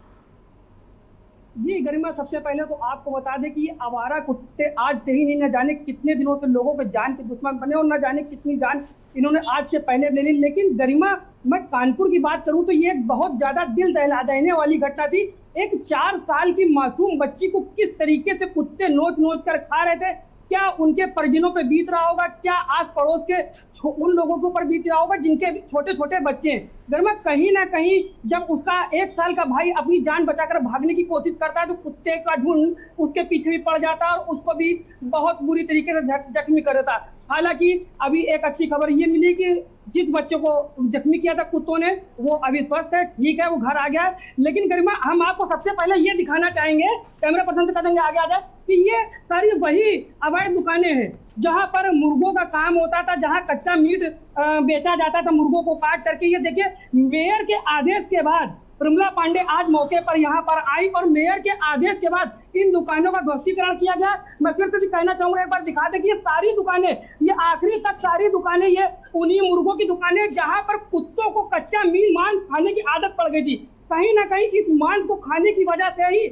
जी गरिमा, सबसे पहले तो आपको बता दें कि ये आवारा कुत्ते आज से ही नहीं, न जाने कितने दिनों से लोगों के जान के दुश्मन बने और न जाने कितनी जान इन्होंने आज से पहले ले ली। लेकिन गरिमा, मैं कानपुर की बात करूं तो ये एक बहुत ज्यादा दिल दहला देने वाली घटना थी। एक 4 साल की मासूम बच्ची को किस तरीके से कुत्ते नोच नोच कर खा रहे थे, क्या उनके परिजनों पे बीत रहा होगा, क्या आस पड़ोस के उन लोगों के ऊपर बीत रहा होगा जिनके छोटे छोटे बच्चे हैं। गर्मा, कहीं ना कहीं जब उसका 1 साल का भाई अपनी जान बचाकर भागने की कोशिश करता है तो कुत्ते का झुंड उसके पीछे भी पड़ जाता है और उसको भी बहुत बुरी तरीके से जख्मी कर देता। हालांकि अभी एक अच्छी खबर ये मिली कि जिस बच्चे को जख्मी किया था कुत्तों ने, वो अभी स्वस्थ है, ठीक है, वो घर आ गया है। लेकिन गरिमा, हम आपको सबसे पहले ये दिखाना चाहेंगे, कैमरा पर्सन से कहेंगे आगे आ जाए, कि ये सारी वही अवैध दुकानें हैं जहां पर मुर्गों का काम होता था, जहां कच्चा मीट बेचा जाता था मुर्गों को काट करके। ये देखिए, मेयर के आदेश के बाद प्रमिला पांडे आज मौके पर यहाँ पर आई और मेयर के आदेश के बाद इन दुकानों का ध्वस्तीकरण किया गया। मैं फिर से कहना चाहूंगा, एक बार दिखा दे कि ये सारी दुकानें, ये आखिरी तक सारी दुकानें, ये उन्हीं मुर्गों की दुकानें जहां पर कुत्तों को कच्चा मीट मांस खाने की आदत पड़ गई थी। कहीं ना कहीं इस मांस को खाने की वजह से ही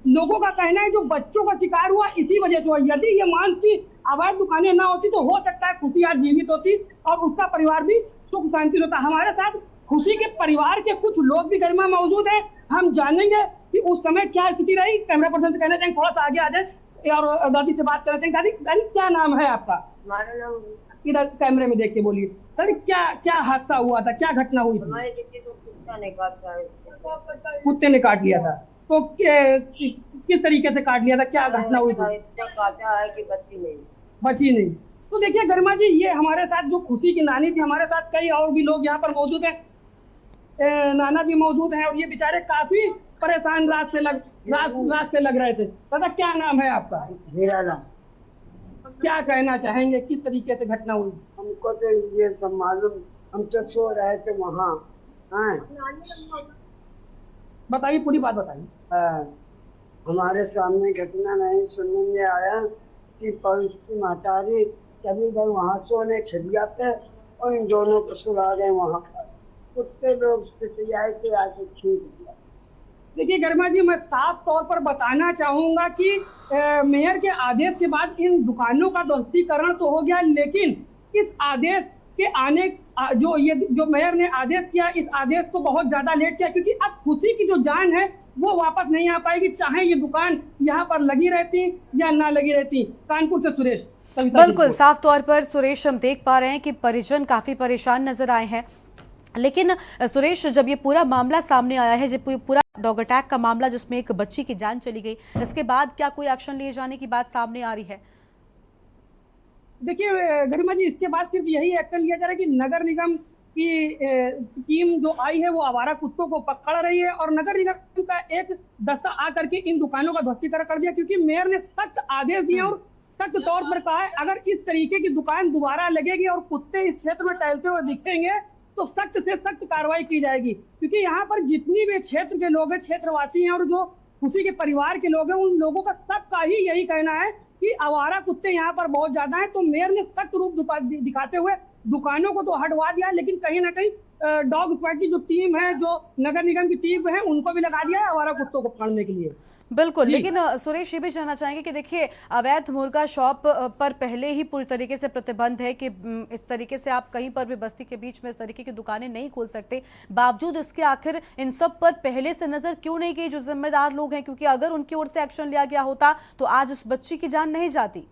लोगों का कहना है जो बच्चों का शिकार हुआ इसी वजह से हुआ। यदि ये मांस की अवैध दुकानें ना होती तो हो सकता है खुशी आज जीवित होती और उसका परिवार भी सुख शांति होता। हमारे साथ खुशी के परिवार के कुछ लोग भी गरिमा मौजूद हैं, हम जानेंगे कि उस समय क्या स्थिति रही। कैमरा पर्सन से कहना चाहेंगे थोड़ा सा आगे आ जाए और दादी से बात करना चाहेंगे। दादी क्या नाम है आपका? हमारा नाम, इधर कैमरे में देख के बोलिए। दादी क्या हादसा हुआ था, क्या घटना हुई थी? कुत्ते ने काट लिया था, तो किस तरीके से काट लिया था, क्या घटना हुई थी? काटा है कि बची नहीं। तो देखिए गरिमा जी, ये हमारे साथ जो खुशी की नानी थी, हमारे साथ कई और भी लोग यहाँ पर मौजूद हैं, नाना भी मौजूद हैं और ये बेचारे काफी परेशान रात से लग रहे थे। दादा क्या नाम है आपका? हीरालाल। क्या कहना चाहेंगे, किस तरीके से घटना हुई? हमको तो ये सब मालूम, हम तो सो रहे थे वहाँ। बताइए, पूरी बात बताइए। हमारे सामने घटना नहीं सुनने में आया कि पुलिस की महतारी चली गई वहाँ सोने छलिया पे और इन दोनों को सुला गए वहाँ पर। कुत्ते लोग सिटियाए के आके छीन दिया। देखिए गरिमा जी, मैं साफ तौर पर बताना चाहूंगा कि मेयर के आदेश के बाद इन दुकानों का ध्वस्तीकरण तो हो गया, लेकिन इस आदेश के आने जो मेयर ने आदेश किया, इस आदेश को बहुत ज्यादा लेट किया, क्योंकि अब खुशी की जो जान है वो वापस नहीं आ पाएगी, चाहे ये दुकान यहाँ पर लगी रहती या ना लगी रहती। कानपुर से सुरेश। बिल्कुल साफ तौर पर सुरेश, हम देख पा रहे हैं कि परिजन काफी परेशान नजर आए हैं। लेकिन सुरेश, जब ये पूरा मामला सामने आया है, जब पूरा डॉग अटैक का मामला जिसमें एक बच्ची की जान चली गई, इसके बाद क्या कोई एक्शन लिए जाने की बात सामने आ रही है? देखिए गरिमा जी, इसके बाद सिर्फ यही एक्शन लिया जा रहा है कि नगर निगम की टीम जो आई है वो आवारा कुत्तों को पकड़ रही है और नगर निगम का एक दस्ता आकर के इन दुकानों का ध्वस्तीकरण कर दिया, क्योंकि मेयर ने सख्त आदेश दिए और सख्त तौर पर कहा है अगर इस तरीके की दुकान दोबारा लगेगी और कुत्ते इस क्षेत्र में टहलते हुए दिखेंगे तो सख्त से सख्त कार्रवाई की जाएगी। क्योंकि यहाँ पर जितनी भी क्षेत्र के लोग हैं, क्षेत्रवासी हैं और जो खुशी के परिवार के लोग हैं, उन लोगों का सबका ही यही कहना है कि आवारा कुत्ते यहाँ पर बहुत ज्यादा हैं। तो मेयर ने सख्त रूप दिखाते हुए दुकानों को तो हटवा दिया, लेकिन कहीं ना कहीं डॉग स्क्वाड की जो टीम है, जो नगर निगम की टीम है, उनको भी लगा दिया है आवारा कुत्तों को पकड़ने के लिए। बिल्कुल, लेकिन सुरेश ये भी जानना चाहेंगे कि देखिए, अवैध मुर्गा शॉप पर पहले ही पूरी तरीके से प्रतिबंध है कि इस तरीके से आप कहीं पर भी बस्ती के बीच में इस तरीके की दुकानें नहीं खोल सकते। बावजूद इसके आखिर इन सब पर पहले से नजर क्यों नहीं गई जो जिम्मेदार लोग हैं? क्योंकि अगर उनकी ओर से एक्शन लिया गया होता तो आज उस बच्ची की जान नहीं जाती।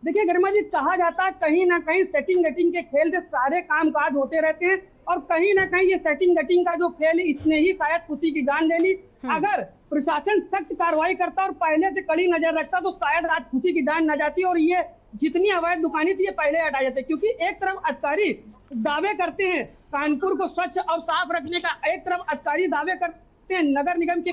देखिए गरिमा जी, कहा जाता है कहीं ना कहीं सेटिंग गटिंग के खेल से सारे काम काज होते रहते हैं और कहीं ना कहीं ये सेटिंग गटिंग का जो खेल इसने ही शायद खुशी की जान ले ली। अगर प्रशासन सख्त कार्रवाई करता और पहले से कड़ी नजर रखता तो शायद आज खुशी की जान न जाती और ये जितनी अवैध दुकानें थी ये पहले हटा जाते। क्योंकि एक तरफ अधिकारी दावे करते हैं कानपुर को स्वच्छ और साफ रखने का, एक तरफ अधिकारी दावे करते हैं नगर निगम के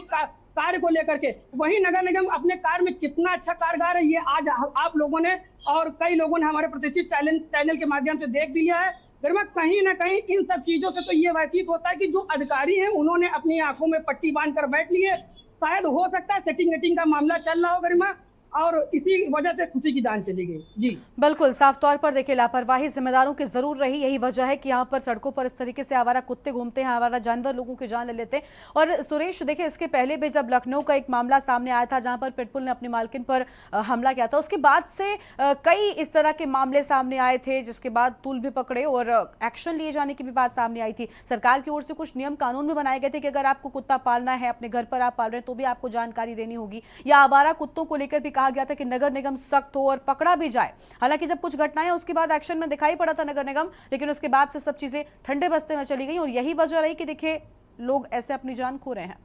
कार्य को लेकर के। वही नगर निगम अपने कार्य में कितना अच्छा कारगर है, ये आज आप लोगों ने और कई लोगों ने हमारे प्रतिष्ठित चैनल के माध्यम से देख लिया है। गरिमा, कहीं ना कहीं इन सब चीजों से तो ये व्यतीत होता है कि जो अधिकारी हैं उन्होंने अपनी आंखों में पट्टी बांध कर बैठ ली है। शायद हो सकता है सेटिंग वेटिंग का मामला चल रहा हो गरिमा, और इसी वजह से खुशी की जान चली गई। जी बिल्कुल, साफ तौर पर देखिए लापरवाही जिम्मेदारों की जरूर रही। यही वजह है कि यहाँ पर सड़कों पर इस तरीके से आवारा कुत्ते घूमते हैं, आवारा जानवर लोगों की जान ले लेते हैं। और सुरेश देखिए, इसके पहले भी जब लखनऊ का एक मामला सामने आया था जहां पर पिटबुल ने अपनी मालकिन पर हमला किया था, उसके बाद से कई इस तरह के मामले सामने आए थे, जिसके बाद तूल भी पकड़े और एक्शन लिए जाने की भी बात सामने आई थी। सरकार की ओर से कुछ नियम कानून भी बनाए गए थे कि अगर आपको कुत्ता पालना है, अपने घर पर आप पाल रहे हैं, तो भी आपको जानकारी देनी होगी। या आवारा कुत्तों को लेकर भी कहा गया था कि नगर निगम सख्त हो और पकड़ा भी जाए। हालांकि जब कुछ घटनाएं उसके बाद एक्शन में दिखाई पड़ा था नगर निगम, लेकिन उसके बाद से सब चीजें ठंडे बस्ते में चली गई और यही वजह रही कि देखिए लोग ऐसे अपनी जान खो रहे हैं।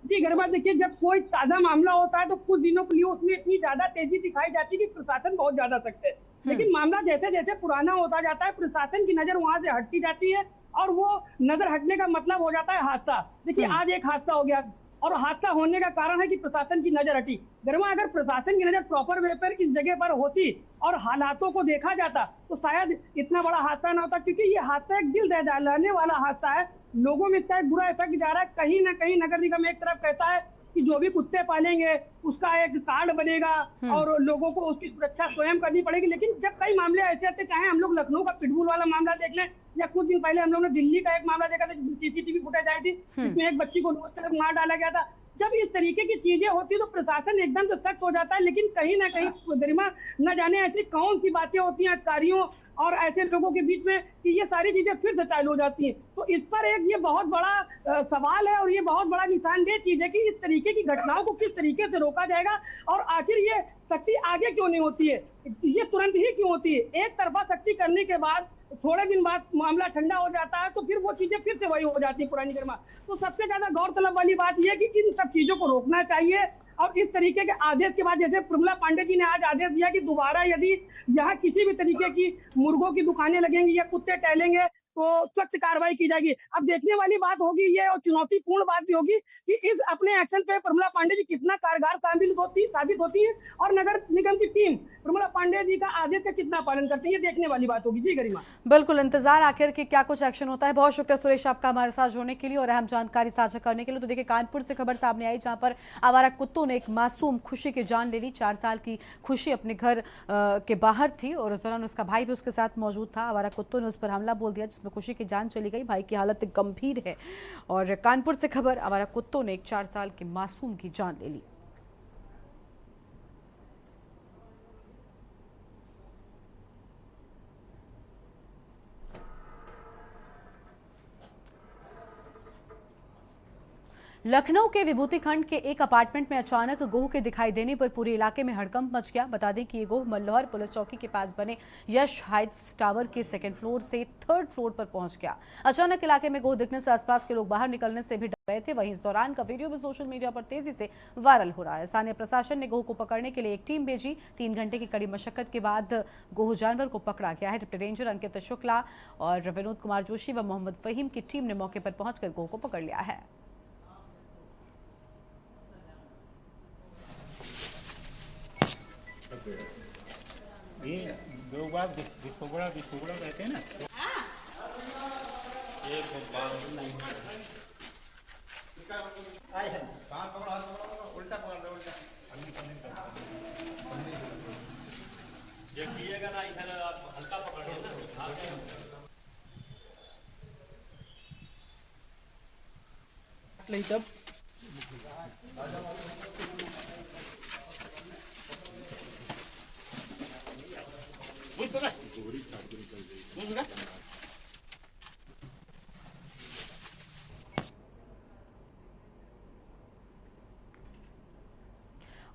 जी गरिमा, देखिए जब कोई ताजा मामला होता है तो कुछ दिनों के लिए उसमें इतनी ज्यादा तेजी दिखाई जाती है कि प्रशासन बहुत ज्यादा सख्त है, लेकिन मामला जैसे जैसे पुराना होता जाता है प्रशासन की नजर वहां से हटती जाती है और वो नजर हटने का मतलब हो जाता है हादसा। देखिए आज एक हादसा हो गया और हादसा होने का कारण है कि प्रशासन की नजर हटी। गरिमा, अगर प्रशासन की नजर प्रॉपर वे पर इस जगह पर होती और हालातों को देखा जाता तो शायद इतना बड़ा हादसा ना होता, क्योंकि ये हादसा एक दिल दहलाने वाला हादसा है। लोगों में इसका एक बुरा इफेक्ट जा रहा है। कहीं ना कहीं नगर निगम एक तरफ कहता है कि जो भी कुत्ते पालेंगे उसका एक कार्ड बनेगा और लोगों को उसकी सुरक्षा स्वयं करनी पड़ेगी, लेकिन जब कई मामले ऐसे आते, चाहे हम लोग लखनऊ का पिटबुल वाला मामला देख लें या कुछ दिन पहले हम लोग ने दिल्ली का एक मामला देखा था जिसमें सीसीटीवी फुटेज आई थी, जिसमें एक बच्ची को मार डाला गया था। जब इस तरीके की चीजें होती है तो प्रशासन एकदम से सख्त हो जाता है, लेकिन कहीं ना कहीं गरिमा न जाने ऐसी कौन सी बातें होती हैं अधिकारियों और ऐसे लोगों के बीच में कि ये सारी चीजें फिर से चालू हो जाती हैं। तो इस पर एक ये बहुत बड़ा सवाल है और ये बहुत बड़ा निशानदेह चीज है कि इस तरीके की घटनाओं को किस तरीके से रोका जाएगा और आखिर ये सख्ती आगे क्यों नहीं होती है, ये तुरंत ही क्यों होती है। एक तरफा सख्ती करने के बाद थोड़े दिन बाद मामला ठंडा हो जाता है तो फिर वो चीजें फिर से वही हो जाती है पुरानी गरिमा। तो सबसे ज्यादा गौरतलब वाली बात यह है कि इन सब चीजों को रोकना चाहिए और इस तरीके के आदेश के बाद जैसे प्रमिला पांडे जी ने आज आदेश दिया कि दोबारा यदि यहाँ किसी भी तरीके की मुर्गों की दुकानें लगेंगी या कुत्ते टहलेंगे तो सख्त कार्रवाई की जाएगी। अब देखने वाली बात होगी ये और चुनौतीपूर्ण बात भी होगी कि इस अपने एक्शन पे प्रमिला पांडे जी कितना कारगर साबित होती है और नगर निगम की टीम प्रमिला पांडे जी का आदेश का कितना पालन करती है, ये देखने वाली बात होगी। जी गरिमा, बिल्कुल इंतजार आखिर कि क्या कुछ एक्शन होता है। बहुत शुक्रिया सुरेश आपका हमारे साथ जुड़ने के लिए और अहम जानकारी साझा करने के लिए। तो देखिए कानपुर से खबर सामने आई जहां पर आवारा कुत्तों ने एक मासूम खुशी की जान ले ली। 4 साल की खुशी अपने घर के बाहर थी और उस दौरान उसका भाई भी उसके साथ मौजूद था। आवारा कुत्तों ने उस पर हमला बोल दिया जिसमें खुशी की जान चली गई। भाई की हालत गंभीर है और कानपुर से खबर, आवारा कुत्तों ने एक 4 साल के मासूम की जान ले ली। लखनऊ के विभूति खंड के एक अपार्टमेंट में अचानक गोह के दिखाई देने पर पूरे इलाके में हड़कंप मच गया। बता दें कि ये गोह मल्लौर पुलिस चौकी के पास बने यश हाइट्स टावर के 2nd फ्लोर से 3rd फ्लोर पर पहुंच गया। अचानक इलाके में गोह दिखने से आसपास के लोग बाहर निकलने से भी डर रहे थे। वहीं इस दौरान का वीडियो भी सोशल मीडिया पर तेजी से वायरल हो रहा है। स्थानीय प्रशासन ने गोह को पकड़ने के लिए एक टीम भेजी। 3 घंटे की कड़ी मशक्कत के बाद गोह जानवर को पकड़ा गया है। डिप्टी रेंजर अंकित शुक्ला और विनोद कुमार जोशी व मोहम्मद फहीम की टीम ने मौके पर पहुंचकर गोह को पकड़ लिया है। ये 2 बार डिस्पोगड़ा कहते हैं ना, एक बार उल्टा जब गिरेगा ना इधर आप हल्का पकड़िए ना। नहीं तब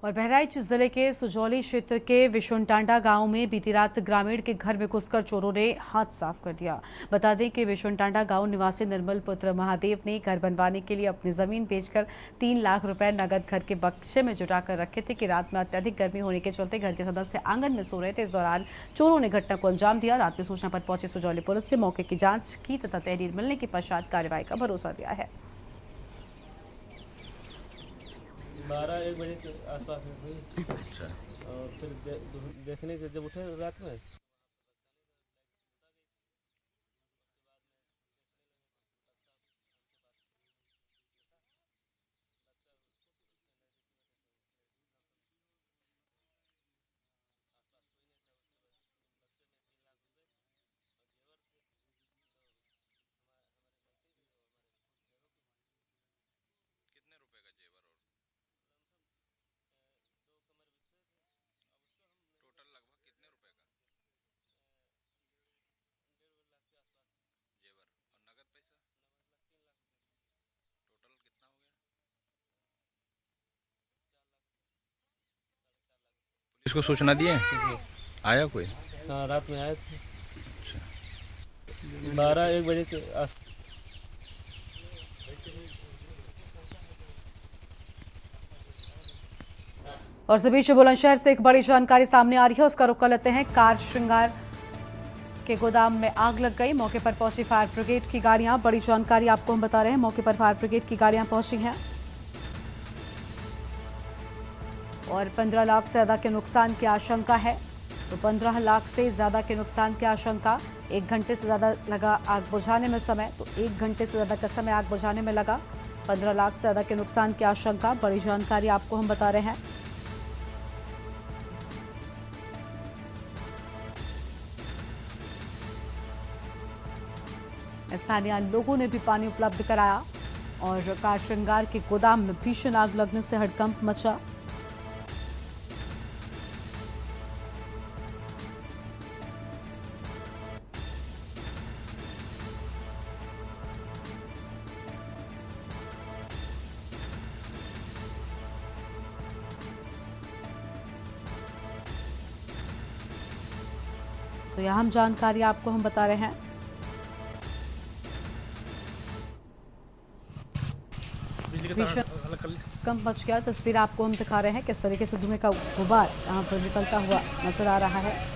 और बहराइच जिले के सुजौली क्षेत्र के विशुनटांडा गांव में बीती रात ग्रामीण के घर में घुसकर चोरों ने हाथ साफ कर दिया। बता दें कि विशुनटांडा गांव निवासी निर्मल पुत्र महादेव ने घर बनवाने के लिए अपनी जमीन बेचकर 3 लाख रुपए नगद घर के बक्से में जुटाकर रखे थे कि रात में अत्यधिक गर्मी होने के चलते घर के सदस्य आंगन में सो रहे थे। इस दौरान चोरों ने घटना को अंजाम दिया। रात में सूचना पर पहुंची सुजौली पुलिस ने मौके की जाँच की तथा तहरीर मिलने के पश्चात कार्रवाई का भरोसा दिया है। 12-1 बजे के आसपास में हुई। अच्छा। और फिर देखने के जब उठे रात में इसको सूचना दिए? आया कोई? हाँ, रात में आए थे। 12-1 बजे के आस और इस बीच बुलंदशहर से एक बड़ी जानकारी सामने आ रही है, उसका रुख कर लेते हैं। कार श्रृंगार के गोदाम में आग लग गई, मौके पर पहुंची फायर ब्रिगेड की गाड़ियां। बड़ी जानकारी आपको हम बता रहे हैं, मौके पर फायर ब्रिगेड की गाड़ियां पहुंची हैं और 15 लाख से ज्यादा के नुकसान की आशंका है। तो 15 लाख से ज्यादा के नुकसान की आशंका। 1 घंटे से ज्यादा लगा आग बुझाने में समय, तो 1 घंटे से ज्यादा का समय आग बुझाने में लगा। 15 लाख से ज्यादा के नुकसान की आशंका। बड़ी जानकारी आपको हम बता रहे हैं। स्थानीय लोगों ने भी पानी उपलब्ध कराया और कार श्रृंगार के गोदाम में भीषण आग लगने से हड़कंप मचा। तो यह अहम जानकारी आपको हम बता रहे हैं। कम मच गया। तस्वीर आपको हम दिखा रहे हैं किस तरीके से धुएं का गुबार यहाँ पर निकलता हुआ नजर आ रहा है।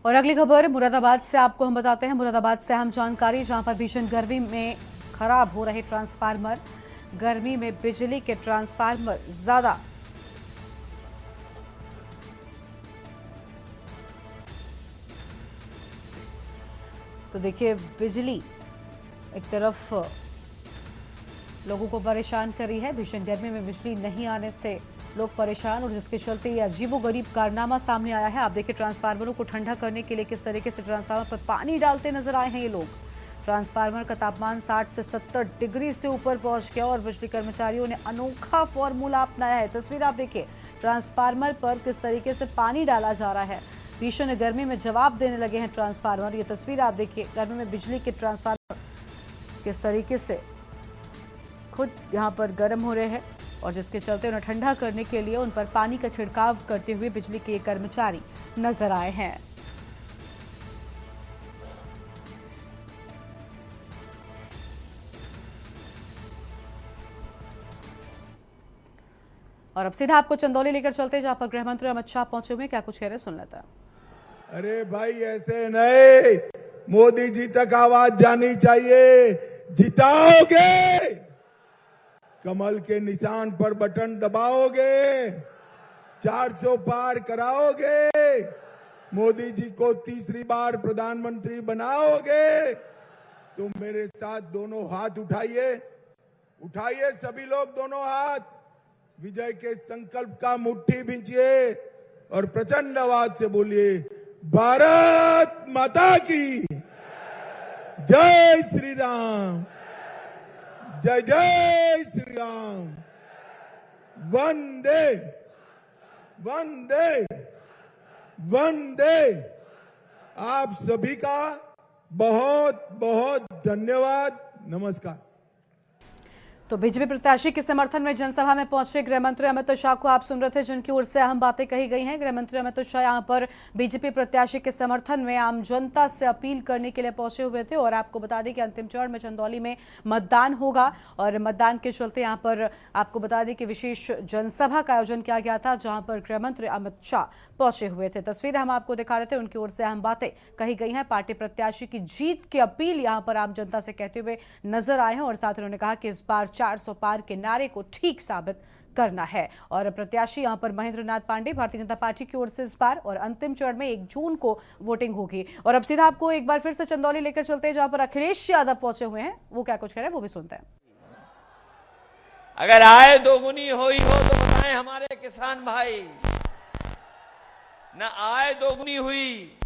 और अगली खबर मुरादाबाद से आपको हम बताते हैं। मुरादाबाद से अहम जानकारी, जहां पर भीषण गर्मी में खराब हो रहे ट्रांसफार्मर। गर्मी में बिजली के ट्रांसफार्मर ज्यादा तो देखिए, बिजली एक तरफ लोगों को परेशान कर रही है। भीषण गर्मी में बिजली नहीं आने से लोग परेशान, और जिसके चलते ये अजीबोगरीब कारनामा सामने आया है। आप देखिए, ट्रांसफार्मरों को ठंडा करने के लिए किस तरीके से ट्रांसफार्मर पर पानी डालते नजर आए हैं ये लोग। ट्रांसफार्मर का तापमान 60 से 70 डिग्री से ऊपर पहुंच गया और बिजली कर्मचारियों ने अनोखा फॉर्मूला अपनाया है। तस्वीर आप देखिए, ट्रांसफार्मर पर किस तरीके से पानी डाला जा रहा है। भीषण गर्मी में जवाब देने लगे हैं ट्रांसफार्मर। ये तस्वीर आप देखिए, गर्मी में बिजली के ट्रांसफार्मर किस तरीके से खुद यहाँ पर गर्म हो रहे हैं, और जिसके चलते उन्हें ठंडा करने के लिए उन पर पानी का छिड़काव करते हुए बिजली के कर्मचारी नजर आए हैं। और अब सीधा आपको चंदौली लेकर चलते हैं, जहां पर गृह मंत्री अमित शाह पहुंचे हुए। क्या कुछ कह रहे, सुन लेते हैं। अरे भाई, ऐसे नहीं, मोदी जी तक आवाज जानी चाहिए। जिताओगे, कमल के निशान पर बटन दबाओगे, 400 पार कराओगे, मोदी जी को तीसरी बार प्रधानमंत्री बनाओगे, तो मेरे साथ दोनों हाथ उठाइए। उठाइए सभी लोग दोनों हाथ, विजय के संकल्प का मुट्ठी भींचिए और प्रचंड आवाज से बोलिए, भारत माता की जय श्री राम, जय जय श्री राम, वंदे वंदे वंदे। आप सभी का बहुत बहुत धन्यवाद। नमस्कार। तो बीजेपी प्रत्याशी के समर्थन में जनसभा में पहुंचे गृह मंत्री अमित शाह को आप सुन रहे थे, जिनकी ओर से अहम बातें कही गई हैं। गृह मंत्री अमित शाह यहां पर बीजेपी प्रत्याशी के समर्थन में आम जनता से अपील करने के लिए पहुंचे हुए थे। और आपको बता दें कि अंतिम चरण में चंदौली में मतदान होगा और मतदान के चलते यहां पर आपको बता दें कि विशेष जनसभा का आयोजन किया गया था, जहां पर गृह मंत्री अमित शाह पहुंचे हुए थे। तस्वीरें हम आपको दिखा रहे थे, उनकी ओर से अहम बातें कही गई हैं। पार्टी प्रत्याशी की जीत की अपील यहां पर आम जनता से कहते हुए नजर आए हैं और साथ उन्होंने कहा कि इस बार 400 पार के नारे को ठीक साबित करना है। और प्रत्याशी यहां पर महेंद्र नाथ पांडे भारतीय जनता पार्टी की ओर से इस बार और अंतिम चरण में 1 जून को वोटिंग होगी। और अब सीधा आपको एक बार फिर से चंदौली लेकर चलते हैं, जहां पर अखिलेश यादव पहुंचे हुए हैं। वो क्या कुछ कह रहे हैं वो भी सुनते हैं। अगर आय दोगुनी हुई हो तो बताएं हमारे किसान भाई, न आय दोगुनी हुई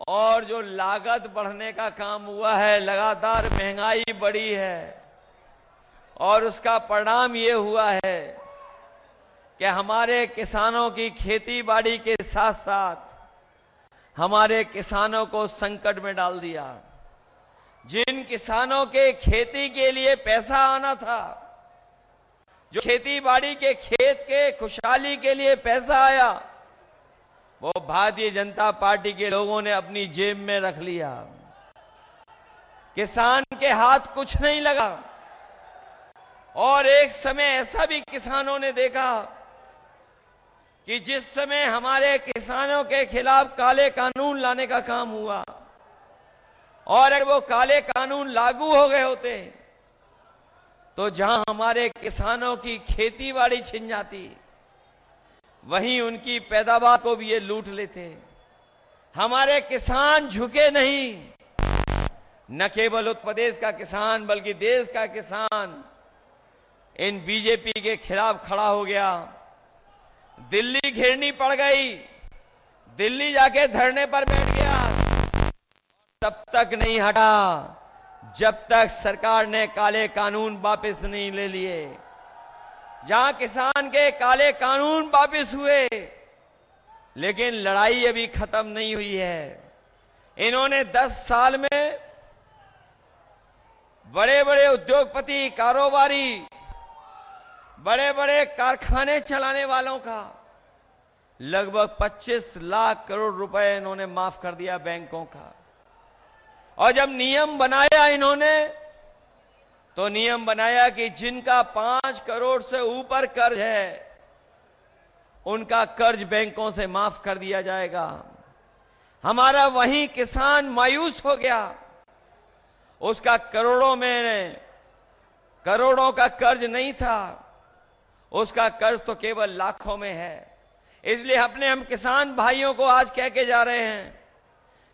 और जो लागत बढ़ने का काम हुआ है, लगातार महंगाई बढ़ी है और उसका परिणाम ये हुआ है कि हमारे किसानों की खेती बाड़ी के साथ साथ हमारे किसानों को संकट में डाल दिया। जिन किसानों के खेती के लिए पैसा आना था, जो खेती बाड़ी के खेत के खुशहाली के लिए पैसा आया, वो भारतीय जनता पार्टी के लोगों ने अपनी जेब में रख लिया। किसान के हाथ कुछ नहीं लगा। और एक समय ऐसा भी किसानों ने देखा कि जिस समय हमारे किसानों के खिलाफ काले कानून लाने का काम हुआ और अगर वो काले कानून लागू हो गए होते तो जहां हमारे किसानों की खेती बाड़ी छिन जाती, वहीं उनकी पैदावार को भी ये लूट लेते। हमारे किसान झुके नहीं, न केवल उत्तर प्रदेश का किसान बल्कि देश का किसान इन बीजेपी के खिलाफ खड़ा हो गया। दिल्ली घेरनी पड़ गई, दिल्ली जाके धरने पर बैठ गया, तब तक नहीं हटा जब तक सरकार ने काले कानून वापस नहीं ले लिए। जहां किसान के काले कानून वापस हुए, लेकिन लड़ाई अभी खत्म नहीं हुई है। इन्होंने 10 साल में बड़े बड़े उद्योगपति, कारोबारी, बड़े बड़े कारखाने चलाने वालों का लगभग 25 लाख करोड़ रुपए इन्होंने माफ कर दिया बैंकों का। और जब नियम बनाया इन्होंने, तो नियम बनाया कि जिनका 5 करोड़ से ऊपर कर्ज है, उनका कर्ज बैंकों से माफ कर दिया जाएगा। हमारा वही किसान मायूस हो गया, उसका करोड़ों का कर्ज नहीं था, उसका कर्ज तो केवल लाखों में है। इसलिए हम किसान भाइयों को आज कह के जा रहे हैं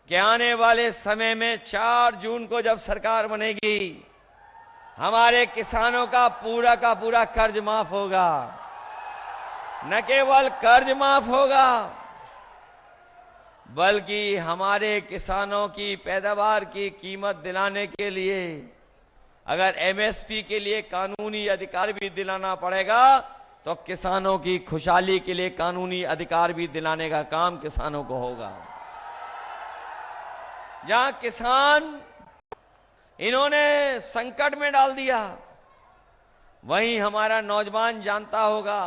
कि आने वाले समय में 4 जून को जब सरकार बनेगी, हमारे किसानों का पूरा कर्ज माफ होगा। न केवल कर्ज माफ होगा, बल्कि हमारे किसानों की पैदावार की कीमत दिलाने के लिए अगर एमएसपी के लिए कानूनी अधिकार भी दिलाना पड़ेगा, तो किसानों की खुशहाली के लिए कानूनी अधिकार भी दिलाने का काम किसानों को होगा। जहां किसान इन्होंने संकट में डाल दिया, वहीं हमारा नौजवान जानता होगा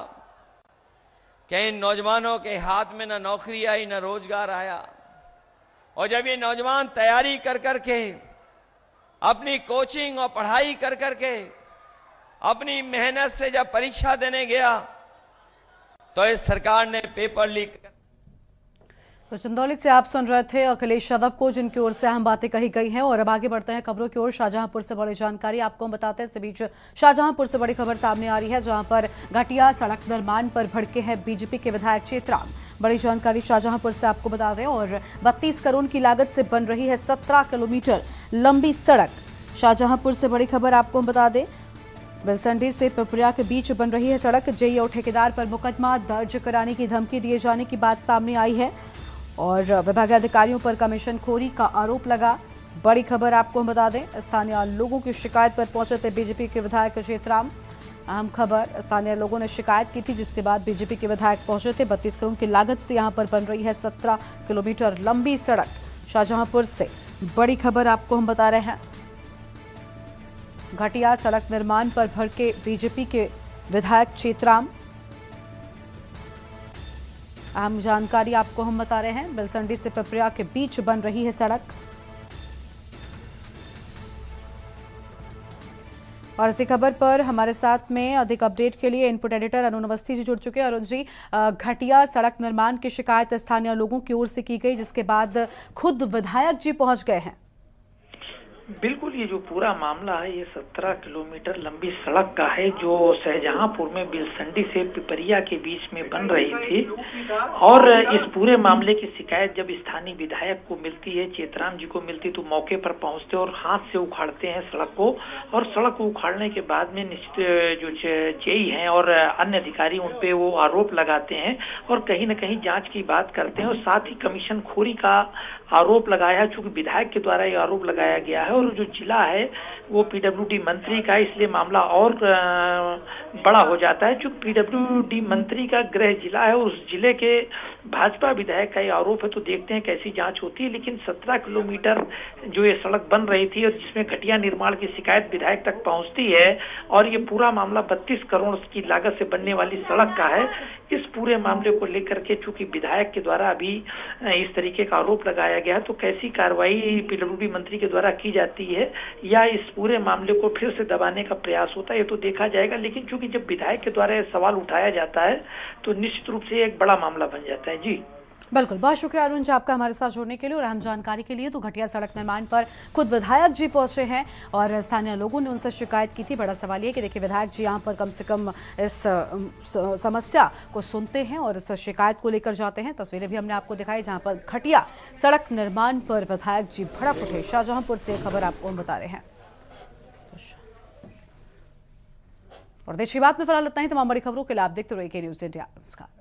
कि इन नौजवानों के हाथ में न नौकरी आई न रोजगार आया। और जब ये नौजवान तैयारी कर करके, अपनी कोचिंग और पढ़ाई कर करके, अपनी मेहनत से जब परीक्षा देने गया, तो इस सरकार ने पेपर लीक। तो चंदौली से आप सुन रहे थे अखिलेश यादव को, जिनकी ओर से अहम बातें कही गई हैं। और अब आगे बढ़ते हैं खबरों की ओर। शाहजहांपुर से बड़ी जानकारी आपको हम बताते हैं। इस बीच शाहजहांपुर से बड़ी खबर सामने आ रही है, जहां पर घटिया सड़क निर्माण पर भड़के हैं बीजेपी के विधायक चेतराम। बड़ी जानकारी शाहजहांपुर से आपको बता दें। और 32 करोड़ की लागत से बन रही है 17 किलोमीटर लंबी सड़क। शाहजहांपुर से बड़ी खबर आपको हम बता दें, बिलसंडी से पिपरिया के बीच बन रही है सड़क। जेईओ ठेकेदार पर मुकदमा दर्ज कराने की धमकी दिए जाने की बात सामने आई है और विभागीय अधिकारियों पर कमीशनखोरी का आरोप लगा। बड़ी खबर आपको हम बता दें, स्थानीय लोगों की शिकायत पर पहुंचे थे बीजेपी के विधायक चेतराम। अहम खबर, स्थानीय लोगों ने शिकायत की थी, जिसके बाद बीजेपी के विधायक पहुंचे थे। 32 करोड़ की लागत से यहां पर बन रही है 17 किलोमीटर लंबी सड़क। शाहजहांपुर से बड़ी खबर आपको हम बता रहे हैं। घटिया सड़क निर्माण पर भड़के बीजेपी के विधायक चेतराम। अहम जानकारी आपको हम बता रहे हैं, बिलसंडी से पिपरिया के बीच बन रही है सड़क। और इसी खबर पर हमारे साथ में अधिक अपडेट के लिए इनपुट एडिटर अरुण अवस्थी जी जुड़ चुके हैं। अरुण जी, घटिया सड़क निर्माण की शिकायत स्थानीय लोगों की ओर से की गई, जिसके बाद खुद विधायक जी पहुंच गए हैं। बिल्कुल, ये जो पूरा मामला है ये 17 किलोमीटर लंबी सड़क का है, जो शाहजहांपुर में बिलसंडी से पिपरिया के बीच में बन रही थी। और इस पूरे मामले की शिकायत जब स्थानीय विधायक को मिलती है, चेतराम जी को मिलती, तो मौके पर पहुंचते और हाथ से उखाड़ते हैं सड़क को। और सड़क को उखाड़ने के बाद में निश्चित जो जेई हैं और अन्य अधिकारी उन पे वो आरोप लगाते हैं और कहीं न कहीं जांच की बात करते हैं। और साथ ही कमीशन खोरी का आरोप लगाया है, चूंकि विधायक के द्वारा ये आरोप लगाया गया है। और जो जिला है वो पीडब्ल्यूडी मंत्री का, इसलिए मामला और बड़ा हो जाता है। चूंकि पीडब्ल्यूडी मंत्री का गृह जिला है, उस जिले के भाजपा विधायक का ये आरोप है, तो देखते हैं कैसी जांच होती है। लेकिन 17 किलोमीटर जो ये सड़क बन रही थी और जिसमें घटिया निर्माण की शिकायत विधायक तक पहुंचती है, और ये पूरा मामला 32 करोड़ की लागत से बनने वाली सड़क का है। इस पूरे मामले को लेकर के चूंकि विधायक के द्वारा अभी इस तरीके का आरोप लगाया गया है, तो कैसी कार्रवाई पीडब्ल्यूडी मंत्री के द्वारा की जाती है या इस पूरे मामले को फिर से दबाने का प्रयास होता है, ये तो देखा जाएगा। लेकिन चूंकि जब विधायक के द्वारा सवाल उठाया जाता है तो निश्चित रूप से एक बड़ा मामला बन जाता है। जी बिल्कुल, बहुत शुक्रिया अरुण जी आपका हमारे साथ जुड़ने के लिए और अहम जानकारी के लिए। तो घटिया सड़क निर्माण पर खुद विधायक जी पहुंचे हैं और स्थानीय लोगों ने उनसे शिकायत की थी। बड़ा सवाल ये कि देखिए, विधायक जी यहाँ पर कम से कम इस समस्या को सुनते हैं और इस शिकायत को लेकर जाते हैं। तस्वीरें भी हमने आपको दिखाई जहाँ पर घटिया सड़क निर्माण पर विधायक जी भड़क उठे। शाहजहांपुर से खबर आपको हम बता रहे हैं। और देश की बात में फिलहाल इतना ही। तमाम बड़ी खबरों के लिए आप देखते रहिए के न्यूज़ इंडिया। नमस्कार।